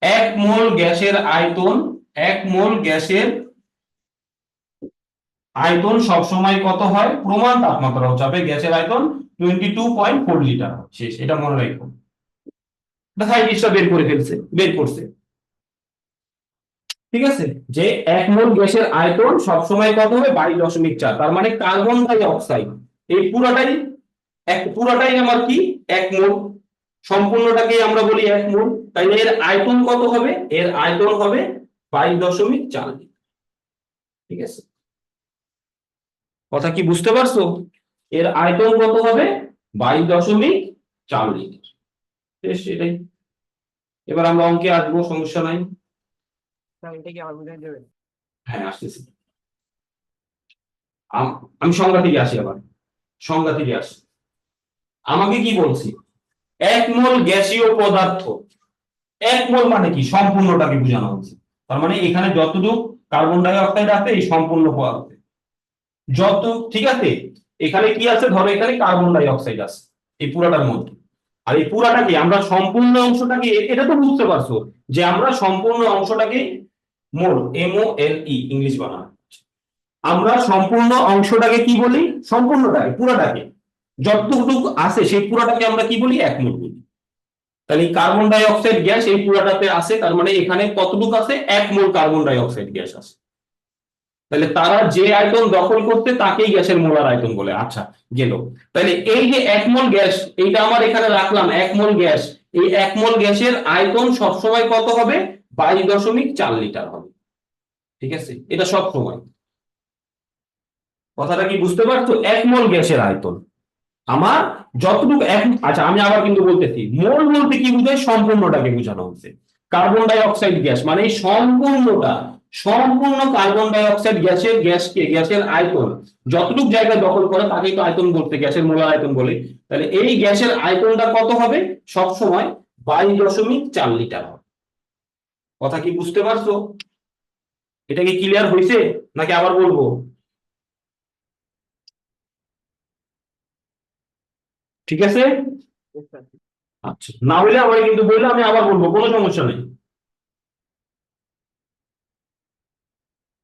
এক মোল গ্যাসের আয়তন, এক মোল গ্যাসের আয়তন সবসময় কত হয়, প্রমাণ তাপমাত্রা ও চাপে গ্যাসের আয়তন 22.4 লিটার। শেষ, এটা মনে রাখো, এটা সায়েন্টিস্টরা বের করে ফেলছে, বের করছে, ঠিক আছে। যে এক মোল গ্যাসের আয়তন সবসময় কত হবে 22.4, তার মানে কার্বন ডাই অক্সাইড এই পুরাটাই, পুরাটাই আমার কি এক মোল, সম্পূর্ণটাকে আমরা বলি এক মোল, তাই এর আয়তন কত হবে, এর আয়তন হবে 22.4 লিটার, ঠিক আছে। কথা কি বুঝতে পারছো, এর আয়তন কত হবে 22.4 লিটার। বেশ, এটাই। এবার আমরা অঙ্কে আসবো, সমস্যা নাই। এটা কি আমার বুঝাই দেবেন? হ্যাঁ, আসতেছি। আমি সংজ্ঞা থেকে আসি, আবার সংজ্ঞা থেকে আসি। আমাকে কি বলছি, এক মোল গ্যাসীয় পদার্থ, এক মোল মানে কি সম্পূর্ণটাকে বোঝানো হচ্ছে, তার মানে এখানে যতটুকু কার্বন ডাই অক্সাইড আছে এই সম্পূর্ণ পদার্থ যত, ঠিক আছে। এখানে কি আছে, ধরো এখানে কার্বন ডাই অক্সাইড আছে এই পুরাটার মধ্যে, আর এই পুরাটাকে আমরা সম্পূর্ণ অংশটাকে, এটা তো বুঝতে পারছো যে আমরা সম্পূর্ণ অংশটাকে মোল, MOLE ইংলিশ বানান, আমরা সম্পূর্ণ অংশটাকে কি বলি, সম্পূর্ণটাকে পুরাটাকে যতটুকু আছে সেই পুরাটাকে আমরা কি বলি, এক মোল বলি। তাহলে কার্বন ডাই অক্সাইড গ্যাস এই পুরাটাতে আছে, তার মানে এখানে কতটুকু আছে, এক মোল কার্বন ডাই অক্সাইড গ্যাস আছে। তাহলে তারা যে আয়তন দখল করতে তাকেই গ্যাসের মোলার আয়তন বলে। আচ্ছা, গেল। তাহলে এই যে এক মোল গ্যাস, এইটা আমার এখানে রাখলাম এক মোল গ্যাস, এই এক মোল গ্যাসের আয়তন সবসময় কত হবে, 22.4 লিটার হবে, ঠিক আছে, এটা সব সময়। কথাটা কি বুঝতে পারছো, এক মোল গ্যাসের আয়তন আমার যতটুকু এক, আচ্ছা আমি আবার কিন্তু বলতেছি, মোল বলতে কি বোঝায়, সম্পূর্ণটাকে বোঝানো হচ্ছে। কার্বন ডাই অক্সাইড গ্যাস মানে সম্পূর্ণটা, সম্পূর্ণ কার্বন ডাই অক্সাইড গ্যাসের, গ্যাসের আয়তন যতটুকু জায়গা দখল করে তাকেই তো আয়তন বলতে, গ্যাসের মোলার আয়তন বলে। তাহলে এই গ্যাসের আয়তনটা কত হবে, সব সময় 22.4 লিটার হবে। কথা কি বুঝতে পারছো, এটা কি ক্লিয়ার হয়েছে নাকি আবার বলবো? ঠিক আছে, আচ্ছা, না হলে আমার কিন্তু বললে আমি আবার বলবো, কোনো সমস্যা নেই।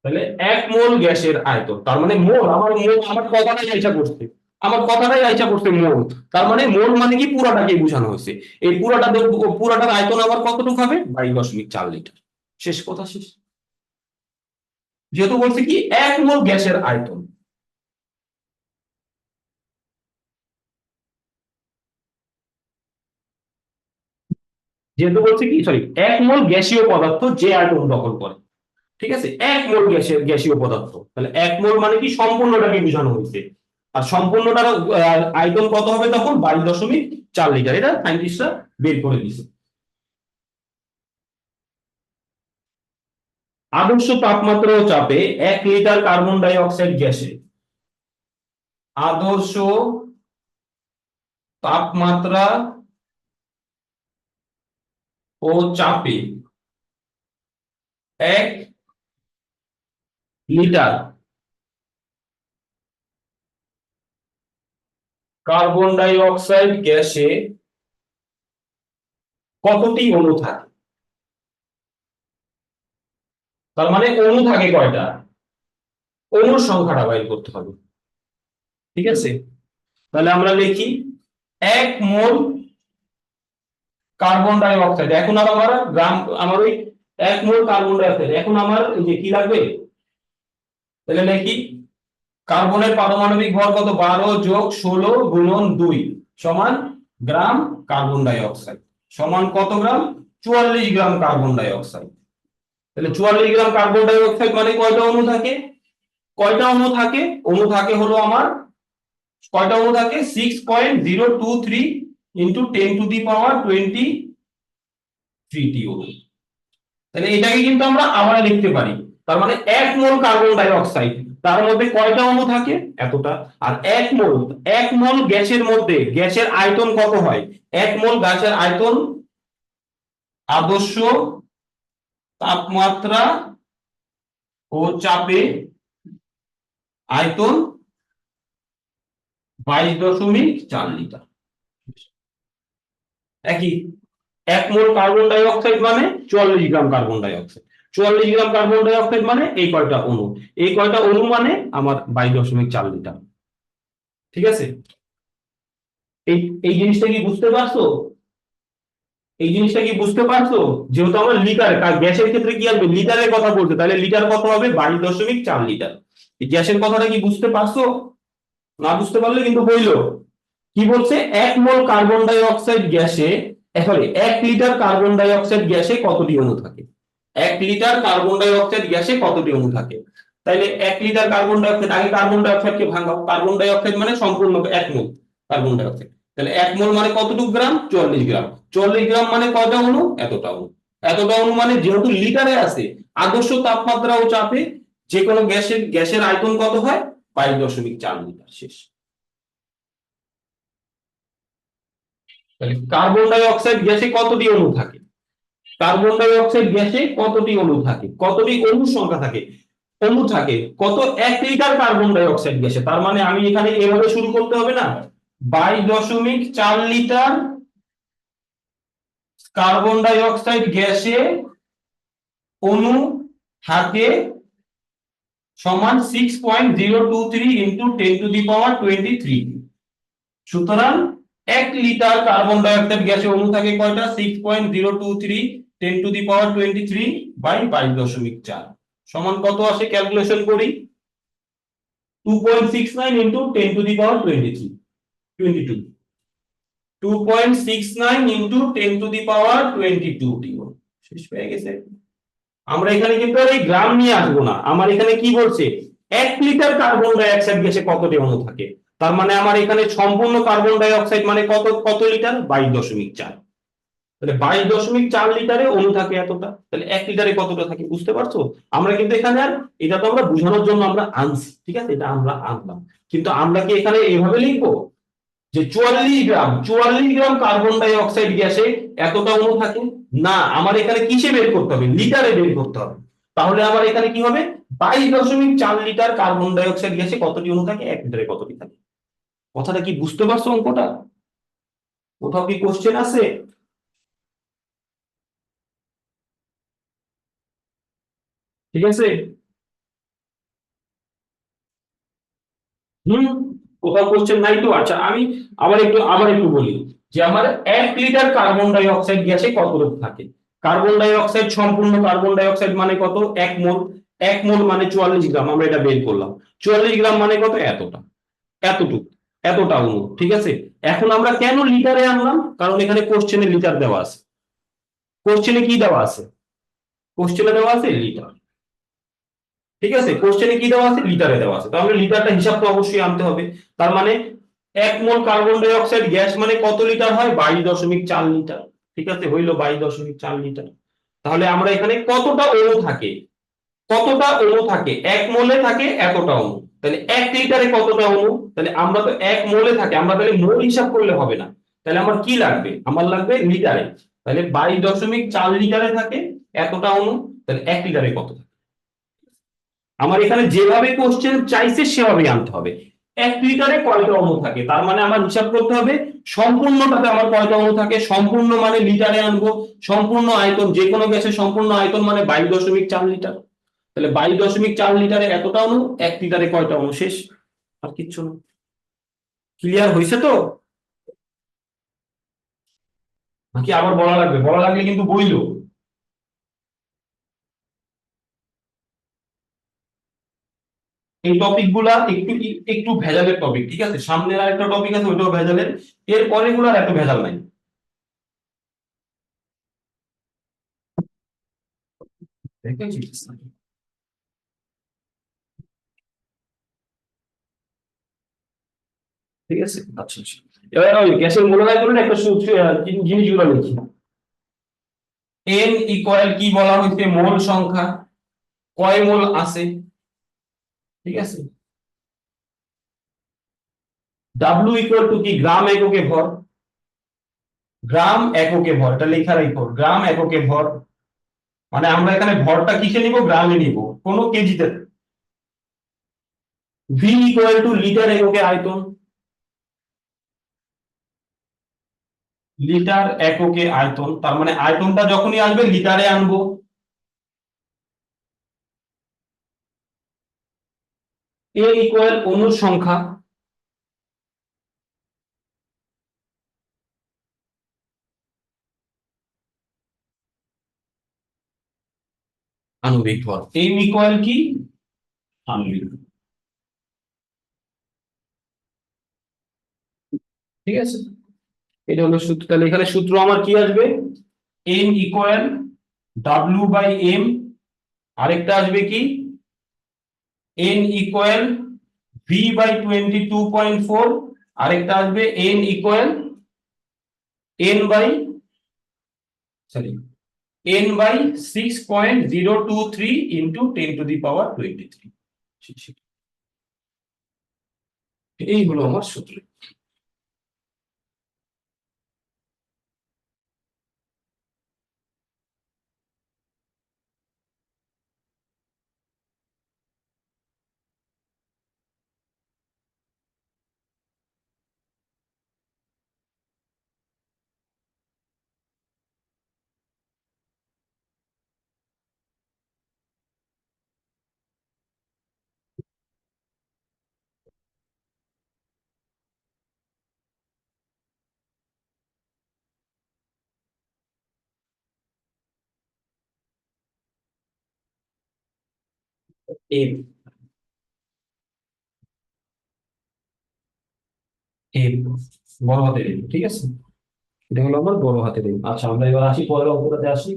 তাহলে এক মোল গ্যাসের আয়তন, তার মানে মোল, আমার মোল, আমার কথাটাই আইসা করছে, আমার কথাটাই আইসা করছে মোল, তার মানে মোল মানে কি পুরাটাকে বোঝানো হয়েছে। এই পুরাটা, পুরাটার আয়তন আবার কতটুকু হবে, 22.4 লিটার। শেষ, কথা শেষ। যেহেতু বলছে কি এক মোল গ্যাসের আয়তন, যেহেতু বলছে কি, সরি, এক মোল গ্যাসীয় পদার্থ যে আয়তন দখল করে, ঠিক আছে, এক মোল গ্যাসের, গ্যাসীয় পদার্থ, তাহলে এক মোল মানে কি সম্পূর্ণটাকে বোঝানো হয়েছে। আর সম্পূর্ণটার আয়তন কত হবে তখন, 22.4 লিটার, এটা সায়েন্টিস্টরা বের করে দিয়েছে। আদর্শ তাপমাত্রা ও চাপে 1 লিটার কার্বন ডাই অক্সাইড গ্যাসে, আদর্শ তাপমাত্রা ও চাপে 1 লিটার কার্বন ডাই অক্সাইড গ্যাসে কতটি অণু থাকে, তার মানে অণু থাকে কয়টা, অণুর সংখ্যাটা বের করতে হবে, ঠিক আছে। তাহলে আমরা লিখি 1 মোল কার্বন ডাই অক্সাইড, এখন আর আমার গ্রাম, আমার ওই 1 মোল কার্বন ডাই অক্সাইড, এখন আমার এই যে কি লাগবে, তাহলে লিখি কার্বনের পারমাণবিক ভর কত, 12 যোগ 16 গুণন 2 সমান গ্রাম কার্বন ডাই অক্সাইড, সমান কত গ্রাম, 44 গ্রাম কার্বন ডাই অক্সাইড। তাহলে 44 গ্রাম কার্বন ডাই অক্সাইড মানে কয়টা অণু থাকে, কয়টা অণু থাকে, অণু থাকে হলো আমার, কয়টা অণু থাকে, 6.023 ইন্টু 10⁻23 অণু। তাহলে এটাকে কিন্তু আমরা আবার লিখতে পারি, তার মানে 1 মোল কার্বন ডাই অক্সাইড তার মধ্যে কয়টা অণু থাকে, এতটা। আর 1 মোল গ্যাসের মধ্যে, গ্যাসের আয়তন কত হয়, 1 মোল গ্যাসের আয়তন আদর্শ তাপমাত্রা ও চাপে আয়তন 22.4 লিটার। একই, 1 মোল কার্বন ডাই অক্সাইড মানে 44 গ্রাম কার্বন ডাই অক্সাইড, 44 গ্রাম কার্বন ডাই অক্সাইড মানে এই কয়টা অণু, এই কয়টা অণু মানে আমার 22.4 লিটার। ঠিক আছে, এই এই জিনিসটা কি বুঝতে পারছো, এই জিনিসটা কি বুঝতে পারছো, যেহেতু আমরা লিটার, গ্যাসের ক্ষেত্রে কি আসবে, লিটারের কথা বলতে, তাহলে লিটার কত হবে, 22.4 লিটার। এই গ্যাসের কথাটা কি বুঝতে পারছো, না বুঝতে পারলে কিন্তু বইলো কি বলছে, 1 মোল কার্বন ডাই অক্সাইড গ্যাসে, sorry 1 litre carbon die oxide গ্যাসে কতটি অণু থাকে, 1 লিটার কার্বন ডাই অক্সাইড গ্যাসে কতটি অণু থাকে। তাইলে 1 লিটার কার্বন ডাই অক্সাইড, আগে carbon die অক্সাইডকে ভাঙাও, carbon die oxide মানে সম্পূর্ণ 1 মোল কার্বন ডাই অক্সাইড, তাহলে 1 মোল মানে কতটুকু গ্রাম, 44 গ্রাম, 44 গ্রাম মানে কয়টা অণু, এতটা অণু, এতটা অণু মানে যেহেতু লিটারে আছে, আদর্শ তাপমাত্রা ও চাপে যে কোনো গ্যাসের আয়তন কত হয়, 22.4 লিটার। শেষ। তাহলে কার্বন ডাই অক্সাইড গ্যাসে কতটি অণু থাকে, কার্বন ডাই অক্সাইড গ্যাসে কতটি অণু থাকে, কতটি অণুর সংখ্যা থাকে, অণু থাকে কত, 1 লিটার কার্বন ডাই অক্সাইড গ্যাসে, তার মানে আমি এখানে এভাবে শুরু করতে হবে না, 22.4 লিটার কার্বন ডাই অক্সাইড গ্যাসে অণু থাকে সমান 6.023 ইন্টু 10⁻23। সুতরাং 1 লিটার কার্বন ডাই অক্সাইড গ্যাসে অণু থাকে কয়টা, 6.023 10⁻23 বাই 22.4 সমান কত আসে, ক্যালকুলেশন করি, 2.69 ইন্টু 10⁻23 22, 2.69 ইন্টু 10⁻22 শেষ হয়ে গেছে। আমরা এখানে কিন্তু আর এই গ্রাম নিয়ে আসবো না, আমার এখানে কি বলছে, 1 লিটার কার্বন ডাই অক্সাইড গ্যাসে কতটি অণু থাকে, তার মানে আমার এখানে সম্পূর্ণ কার্বন ডাই অক্সাইড মানে কত, কত লিটার, 22.4, তাহলে 22.4 লিটারে অণু থাকে এতটা, তাহলে 1 লিটারে কতটা থাকে, বুঝতে পারছো। আমরা কিন্তু এখানে আর, এটা তো আমরা বোঝানোর জন্য আমরা আনছি, ঠিক আছে, এটা আমরা আনলাম, কিন্তু আমরা কি এখানে এইভাবে লিখবো যে 44 গ্রাম কার্বন ডাই অক্সাইড গ্যাসে এতটা অণু থাকে, না, আমার এখানে কিসে বের করতে হবে, লিটারে বের করতে হবে। তাহলে আমার এখানে কি হবে, 22.4 লিটার কার্বন ডাই অক্সাইড গ্যাসে কতটি অণু থাকে, 1 লিটারে কতটি থাকে। কথাটা কি বুঝতে পারছো, অঙ্কটা কোথাও কি কোশ্চেন আছে, ঠিক আছে। হুম, কোথাও কোশ্চেন নাই তো, আচ্ছা আমি আবার একটু বলি, যে আমার 1 লিটার কার্বন ডাই অক্সাইড গ্যাসে কতটুকু থাকে, কার্বন ডাই অক্সাইড, সম্পূর্ণ কার্বন ডাই অক্সাইড মানে কত, 1 মোল, 1 মোল মানে 44 গ্রাম, আমরা এটা বের করলাম, 44 গ্রাম মানে কত, এতটা, এতটুকু, এতটা অণু, ঠিক আছে। এখন আমরা কেন লিটারে আনলাম, কারণ এখানে কোশ্চেনে লিটার দেওয়া আছে, কোশ্চেনে কি দেওয়া আছে, কোশ্চেনে দেওয়া আছে লিটার, ঠিক আছে, কোশ্চেনে কি দেওয়া আছে, লিটারে দেওয়া আছে, তাহলে লিটারটা হিসাব তো অবশ্যই আনতে হবে। তার মানে 1 মোল কার্বন ডাই অক্সাইড গ্যাস মানে কত লিটার হয়, 22.4 লিটার, ঠিক আছে, হইলো 22.4 লিটার। তাহলে আমরা এখানে কতটা অণু থাকে, কতটা অণু থাকে, 1 মোলে থাকে এতটা অণু, তাহলে 1 লিটারে কতটা অণু, তাহলে আমরা তো 1 মোলে থাকে, আমরা তাহলে মোল হিসাব করলে হবে না, তাহলে আমার কি লাগবে, আমার লাগবে লিটারে, তাহলে 22.4 লিটারে থাকে এতটা অণু, তাহলে 1 লিটারে কত থাকে। আমার এখানে যেভাবে কোশ্চেন চাইছে সেভাবেই আনতে হবে, 1 লিটারে কয়টা অণু থাকে, তার মানে আমার হিসাব করতে হবে সম্পূর্ণটাতে আমার কয়টা অণু থাকে, সম্পূর্ণ মানে লিটারে আনবো, সম্পূর্ণ আয়তন, যে কোনো গ্যাসের সম্পূর্ণ আয়তন মানে 22.4 লিটার, তাহলে 22.4 লিটারে এতটা অণু, 1 লিটারে কয়টা অণু, শেষ, আর কিচ্ছু না। ক্লিয়ার হয়েছে তো, নাকি আবার বলা লাগবে, বলা লাগলে কিন্তু বইলো। এই টপিক গুলা একটু একটু ভেজালের টপিক, ঠিক আছে? সামনের আরেকটা টপিক আছে, ওইটাও ভেজালের। এর পরে গুলার এত ভেজাল নাই। দেখেছিস? ঠিক আছে, আচ্ছা আচ্ছা। এবার ওই গ্যাসের মূলনীয় করলে একটা জিনিসগুলো লিখি। এন ইকুয়াল কি বলা হয়েছে? মোল সংখ্যা, কয় মোল আছে, ঠিক আছে? ডাব্লিউ ইকুয়াল টু কি? গ্রাম এককে ভর, গ্রাম এককে ভর, এটা লেখা রাখো, গ্রাম এককে ভর। মানে আমরা এখানে ভরটা কিসে নিব? গ্রামে নিব, কোনো কেজিতে। ভি ইকুয়াল টু লিটার এককে আয়তন, লিটার এককে আয়তন, তার মানে আয়তনটা যখনই আসবে লিটারে আনবো। এ ইকুয়াল অণুর সংখ্যা, আণবিক ভর। এম ইকুয়াল কি? আণবিক, ঠিক আছে? এটা হলো সূত্র। তাহলে এখানে সূত্র আমার কি আসবে? M equal W by M, আরেকটা আসবে কি? এন ইকুয়াল ভি বাই 22.4, আরেকটা আসবে N equal N by, sorry, N by 6.023 into 10⁻23। এই হলো আমার সূত্র। এম, এম বড় হাতের এম, ঠিক আছে? এটা হলো আমার বড় হাতের এম। আচ্ছা, আমরা এবার আসি পরের অঙ্কটাতে আসি।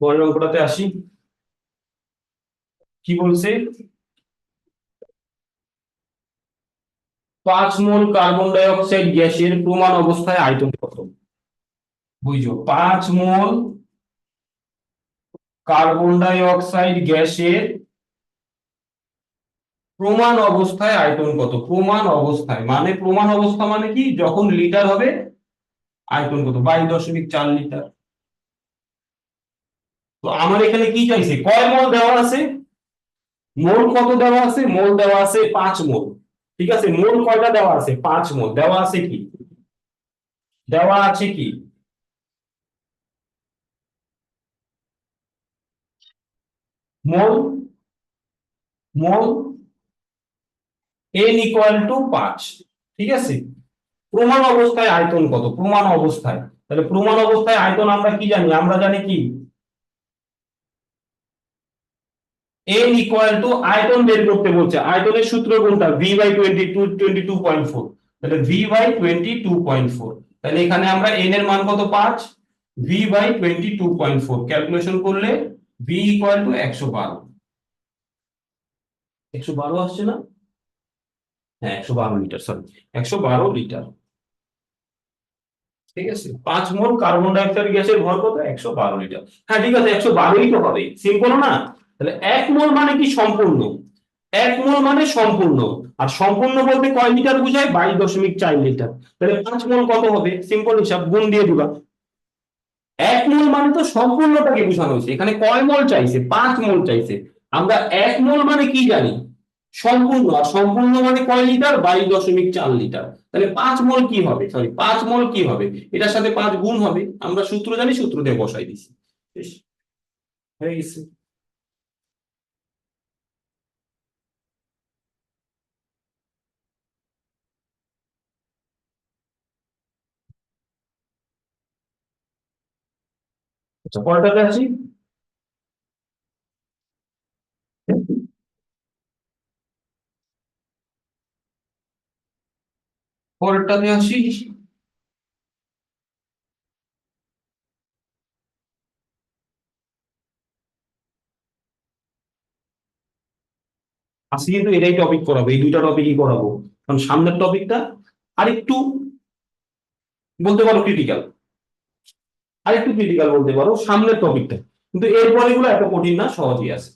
পরের অঙ্কটাতে আসি। কি বলছে? 5 মোল কার্বন ডাই অক্সাইড গ্যাসের প্রমাণ অবস্থায় আয়তন কত? বুঝছো, 5 মোল কার্বন ডাই অক্সাইড গ্যাসের প্রমাণ অবস্থায় আয়তন কত? প্রমাণ অবস্থায় মানে, প্রমাণ অবস্থা মানে কি? যখন লিটার হবে আয়তন কত? 22.4 লিটার। তো আমার এখানে কি চাইছে? কয় মোল দেওয়া আছে? মোল কত দেওয়া আছে? মোল দেওয়া আছে 5 মোল, ঠিক আছে? মোল কয়টা দেওয়া আছে? 5 মোল দেওয়া আছে কি? দেওয়া আছে কি? মোল, মোল n ইকুয়াল টু 5, ঠিক আছে? প্রমাণ অবস্থায় আয়তন কত? প্রমাণ অবস্থায়, তাহলে প্রমাণ অবস্থায় আয়তন আমরা কি জানি? আমরা জানি কি? n ইকুয়াল টু, আয়তন বের করতে বলছে, আয়তনের সূত্র কোনটা? v বাই 22.4, তাহলে v বাই 22.4। তাহলে এখানে আমরা n এর মান কত? 5, v বাই 22.4 ক্যালকুলেশন করলে v ইকুয়াল টু 112। 112 আসছে না? হ্যাঁ, 112 লিটার, সরি, 112 লিটার, ঠিক আছে? 5 মোল কার্বন ডাই অক্সাইড গ্যাসের ভর কত? 112 লিটার। হ্যাঁ ঠিক আছে, 112ই তো হবে, সিম্পল না? তাহলে 1 মোল মানে কি? সম্পূর্ণ। 1 মোল মানে সম্পূর্ণ। আর সম্পূর্ণ বলতে কয় লিটার বোঝায়? 22.4 লিটার। তাহলে 5 মোল কত হবে? সিম্পল হিসাব, গুণ দিয়ে দিবা। 1 মোল মানে তো সম্পূর্ণটাকে বোঝানো হয়েছে, এখানে কয় মোল চাইছে? 5 মোল চাইছে। আমরা 1 মোল মানে কি জানি? সম্পূর্ণ। আর সম্পূর্ণ মানে কয় লিটার? 22.4 লিটার। তাহলে 5 মোল কি হবে? সরি, 5 মোল কি হবে? এটার সাথে 5 গুণ হবে, আমরা সূত্র জানি, সূত্র দিয়ে বসাই দিছি। বেশ, হয়ে গেছে। আচ্ছা, পরেরটাতে আসি। পরেরটাতে আসি। আজকে কিন্তু এটাই টপিক করাবো, এই দুইটা টপিকই করাবো, কারণ সামনের টপিকটা আরেকটু বলতে পারো ক্রিটিক্যাল, আরেকটু ক্রিটিক্যাল বলতে পারো সামনের টপিকটা, কিন্তু এরপরে গুলো এত কঠিন না, সহজই আছে।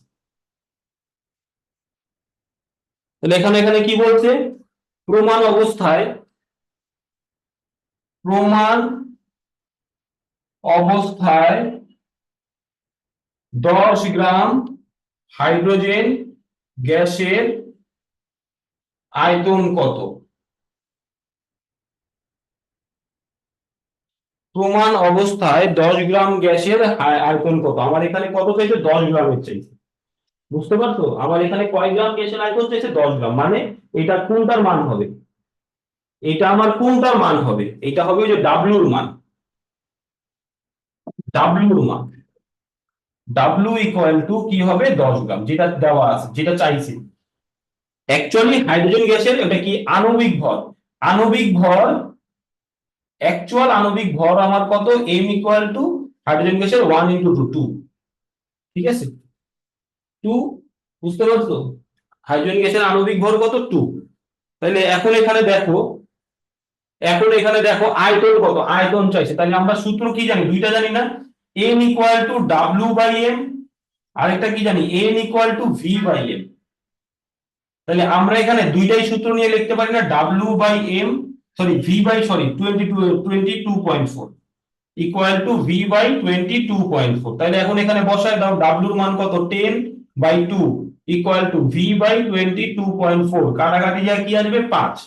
তাহলে এখানে এখানে কি বলছে, প্রমাণ অবস্থায়, প্রমাণ অবস্থায় 10 গ্রাম হাইড্রোজেন গ্যাসের আয়তন কত? প্রমাণ অবস্থায় 10 গ্রাম গ্যাসের আয়তন কত? আমার এখানে কত চাইছে? 10 গ্রামের চাইছে। বুঝতে পারছো, আমার এখানে কয় গ্রাম গ্যাসের আয়তন চাইছে? 10 গ্রাম। মানে এটা কোনটার মান হবে? এটা আমার কোনটার মান হবে? এটা হবে ওই যে ডাব্লিউর মান, ডাব্লিউর মান। ডাব্লিউ ইকুয়াল টু কি হবে? 10 গ্রাম, যেটা দেওয়া আছে, যেটা চাইছি। অ্যাকচুয়ালি হাইড্রোজেন গ্যাসের এটা কি আণবিক ভর, আণবিক ভর, অ্যাকচুয়াল আণবিক ভর আমার কত? এম ইকুয়াল টু হাইড্রোজেন গ্যাসের 1 × 2, ঠিক আছে, 2। বুঝতে পারছো, হাইড্রোজেন গ্যাসের আণবিক ভর কত? 2। তাহলে এখন এখানে দেখো, এখন এখানে দেখো আয়তন কত, আয়তন চাইছে। তাহলে আমরা সূত্র কি জানি? দুইটা জানি না, M equal to W by M, আরেকটা কি জানি? N equal to V by M. তাহলে আমরা এখানে দুইটাই সূত্র নিয়ে লিখতে পারি না, W by M, sorry V by, sorry 22.4 equal to V by 22.4। তাহলে এখন এখানে বসায় দাও, ডাব্লিউর মান কত? 10/2 ইকুয়াল টু ভি বাই 22.4, কাটাকাটি যায় কি আসবে? 5,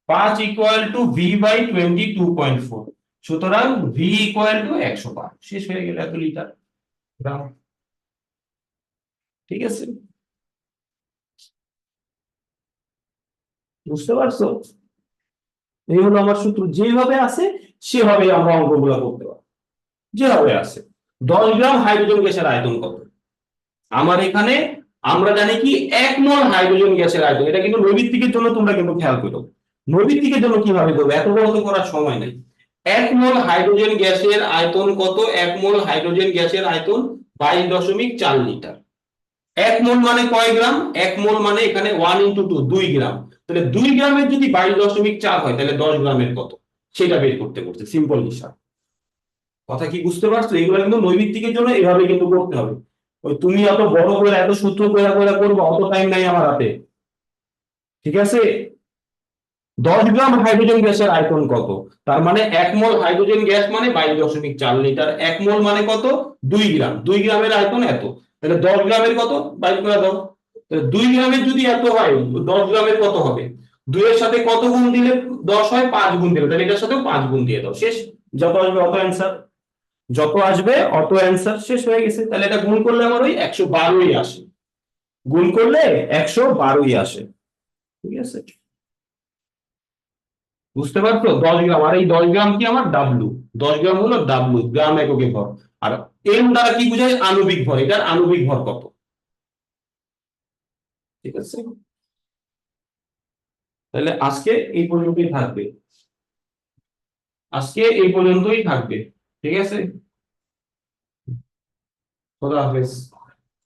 5 ইকুয়াল টু ভি বাই 22.4। সুতরাং ভি ইকুয়াল টু 105। শেষ হয়ে গেল, এত লিটার গ্রাম। ঠিক আছে, বুঝতে পারছো? এই হলো আমার সূত্র, যেভাবে আছে সেভাবে আমরা অঙ্কগুলো করতে পারি, যেভাবে আছে। 10 গ্রাম হাইড্রোজেন গ্যাসের আয়তন কত? আমার এখানে আমরা জানি কি 1 মোল হাইড্রোজেন গ্যাসের আয়তন। এটা কিন্তু নৈমিত্তিকের জন্য তোমরা কিন্তু খেয়াল করো, নৈমিত্তিকের জন্য কিভাবে করবে, এত বড় তো করার সময় নেই। 1 মোল হাইড্রোজেন গ্যাসের আয়তন কত? 1 মোল হাইড্রোজেন গ্যাসের আয়তন 22.4 লিটার। 1 মোল মানে কয় গ্রাম? 1 মোল মানে এখানে 1 × 2, 2 গ্রাম। তাহলে 2 গ্রামের যদি 22.4 হয়, তাহলে 10 গ্রামের কত? সেটা বের করতে করতে সিম্পল হিসাব। কথা কি বুঝতে পারছো? এগুলো কিন্তু নৈমিত্তিকের জন্য এভাবে কিন্তু করতে হবে। ওই তুমি অত বড় করে এত সূত্র করে করে করবো, অত টাইম নাই আমার হাতে, ঠিক আছে? 10 গ্রাম হাইড্রোজেন গ্যাসের আয়তন কত? তার মানে 1 মোল হাইড্রোজেন গ্যাস মানে 22.4 লিটার। 1 মোল মানে কত? 2 গ্রাম, 2 গ্রামের আয়তন এত। তাহলে 10 গ্রামের কত? বাইর করে দাও। তাহলে 2 গ্রামের যদি এত হয়, 10 গ্রামের কত হবে? 2 এর সাথে কত গুণ দিলে 10 হয়? 5 গুণ দিলে। তাহলে এটার সাথেও 5 গুণ দিয়ে দাও, শেষ। যত আসবে অত অ্যান্সার, যত আসবে অত অ্যান্সার, শেষ হয়ে গেছে। তাহলে এটা গুণ করলে আমার ওই 112ই আসে, গুণ করলে 112ই আসে, ঠিক আছে? বুঝতে পারছো? 10 গ্রাম, আর এই 10 গ্রাম কি আমার? ডাব্লু। 10 গ্রাম হলো ডাব্লু, গ্রাম এককে ভর। আর এম দ্বারা কি বোঝায়? আণবিক ভর। এটার আণবিক ভর কত? ঠিক আছে, তাহলে আজকে এই পর্যন্তই থাকবে, আজকে এই পর্যন্তই থাকবে, ঠিক আছে? খোদা হাফেজ।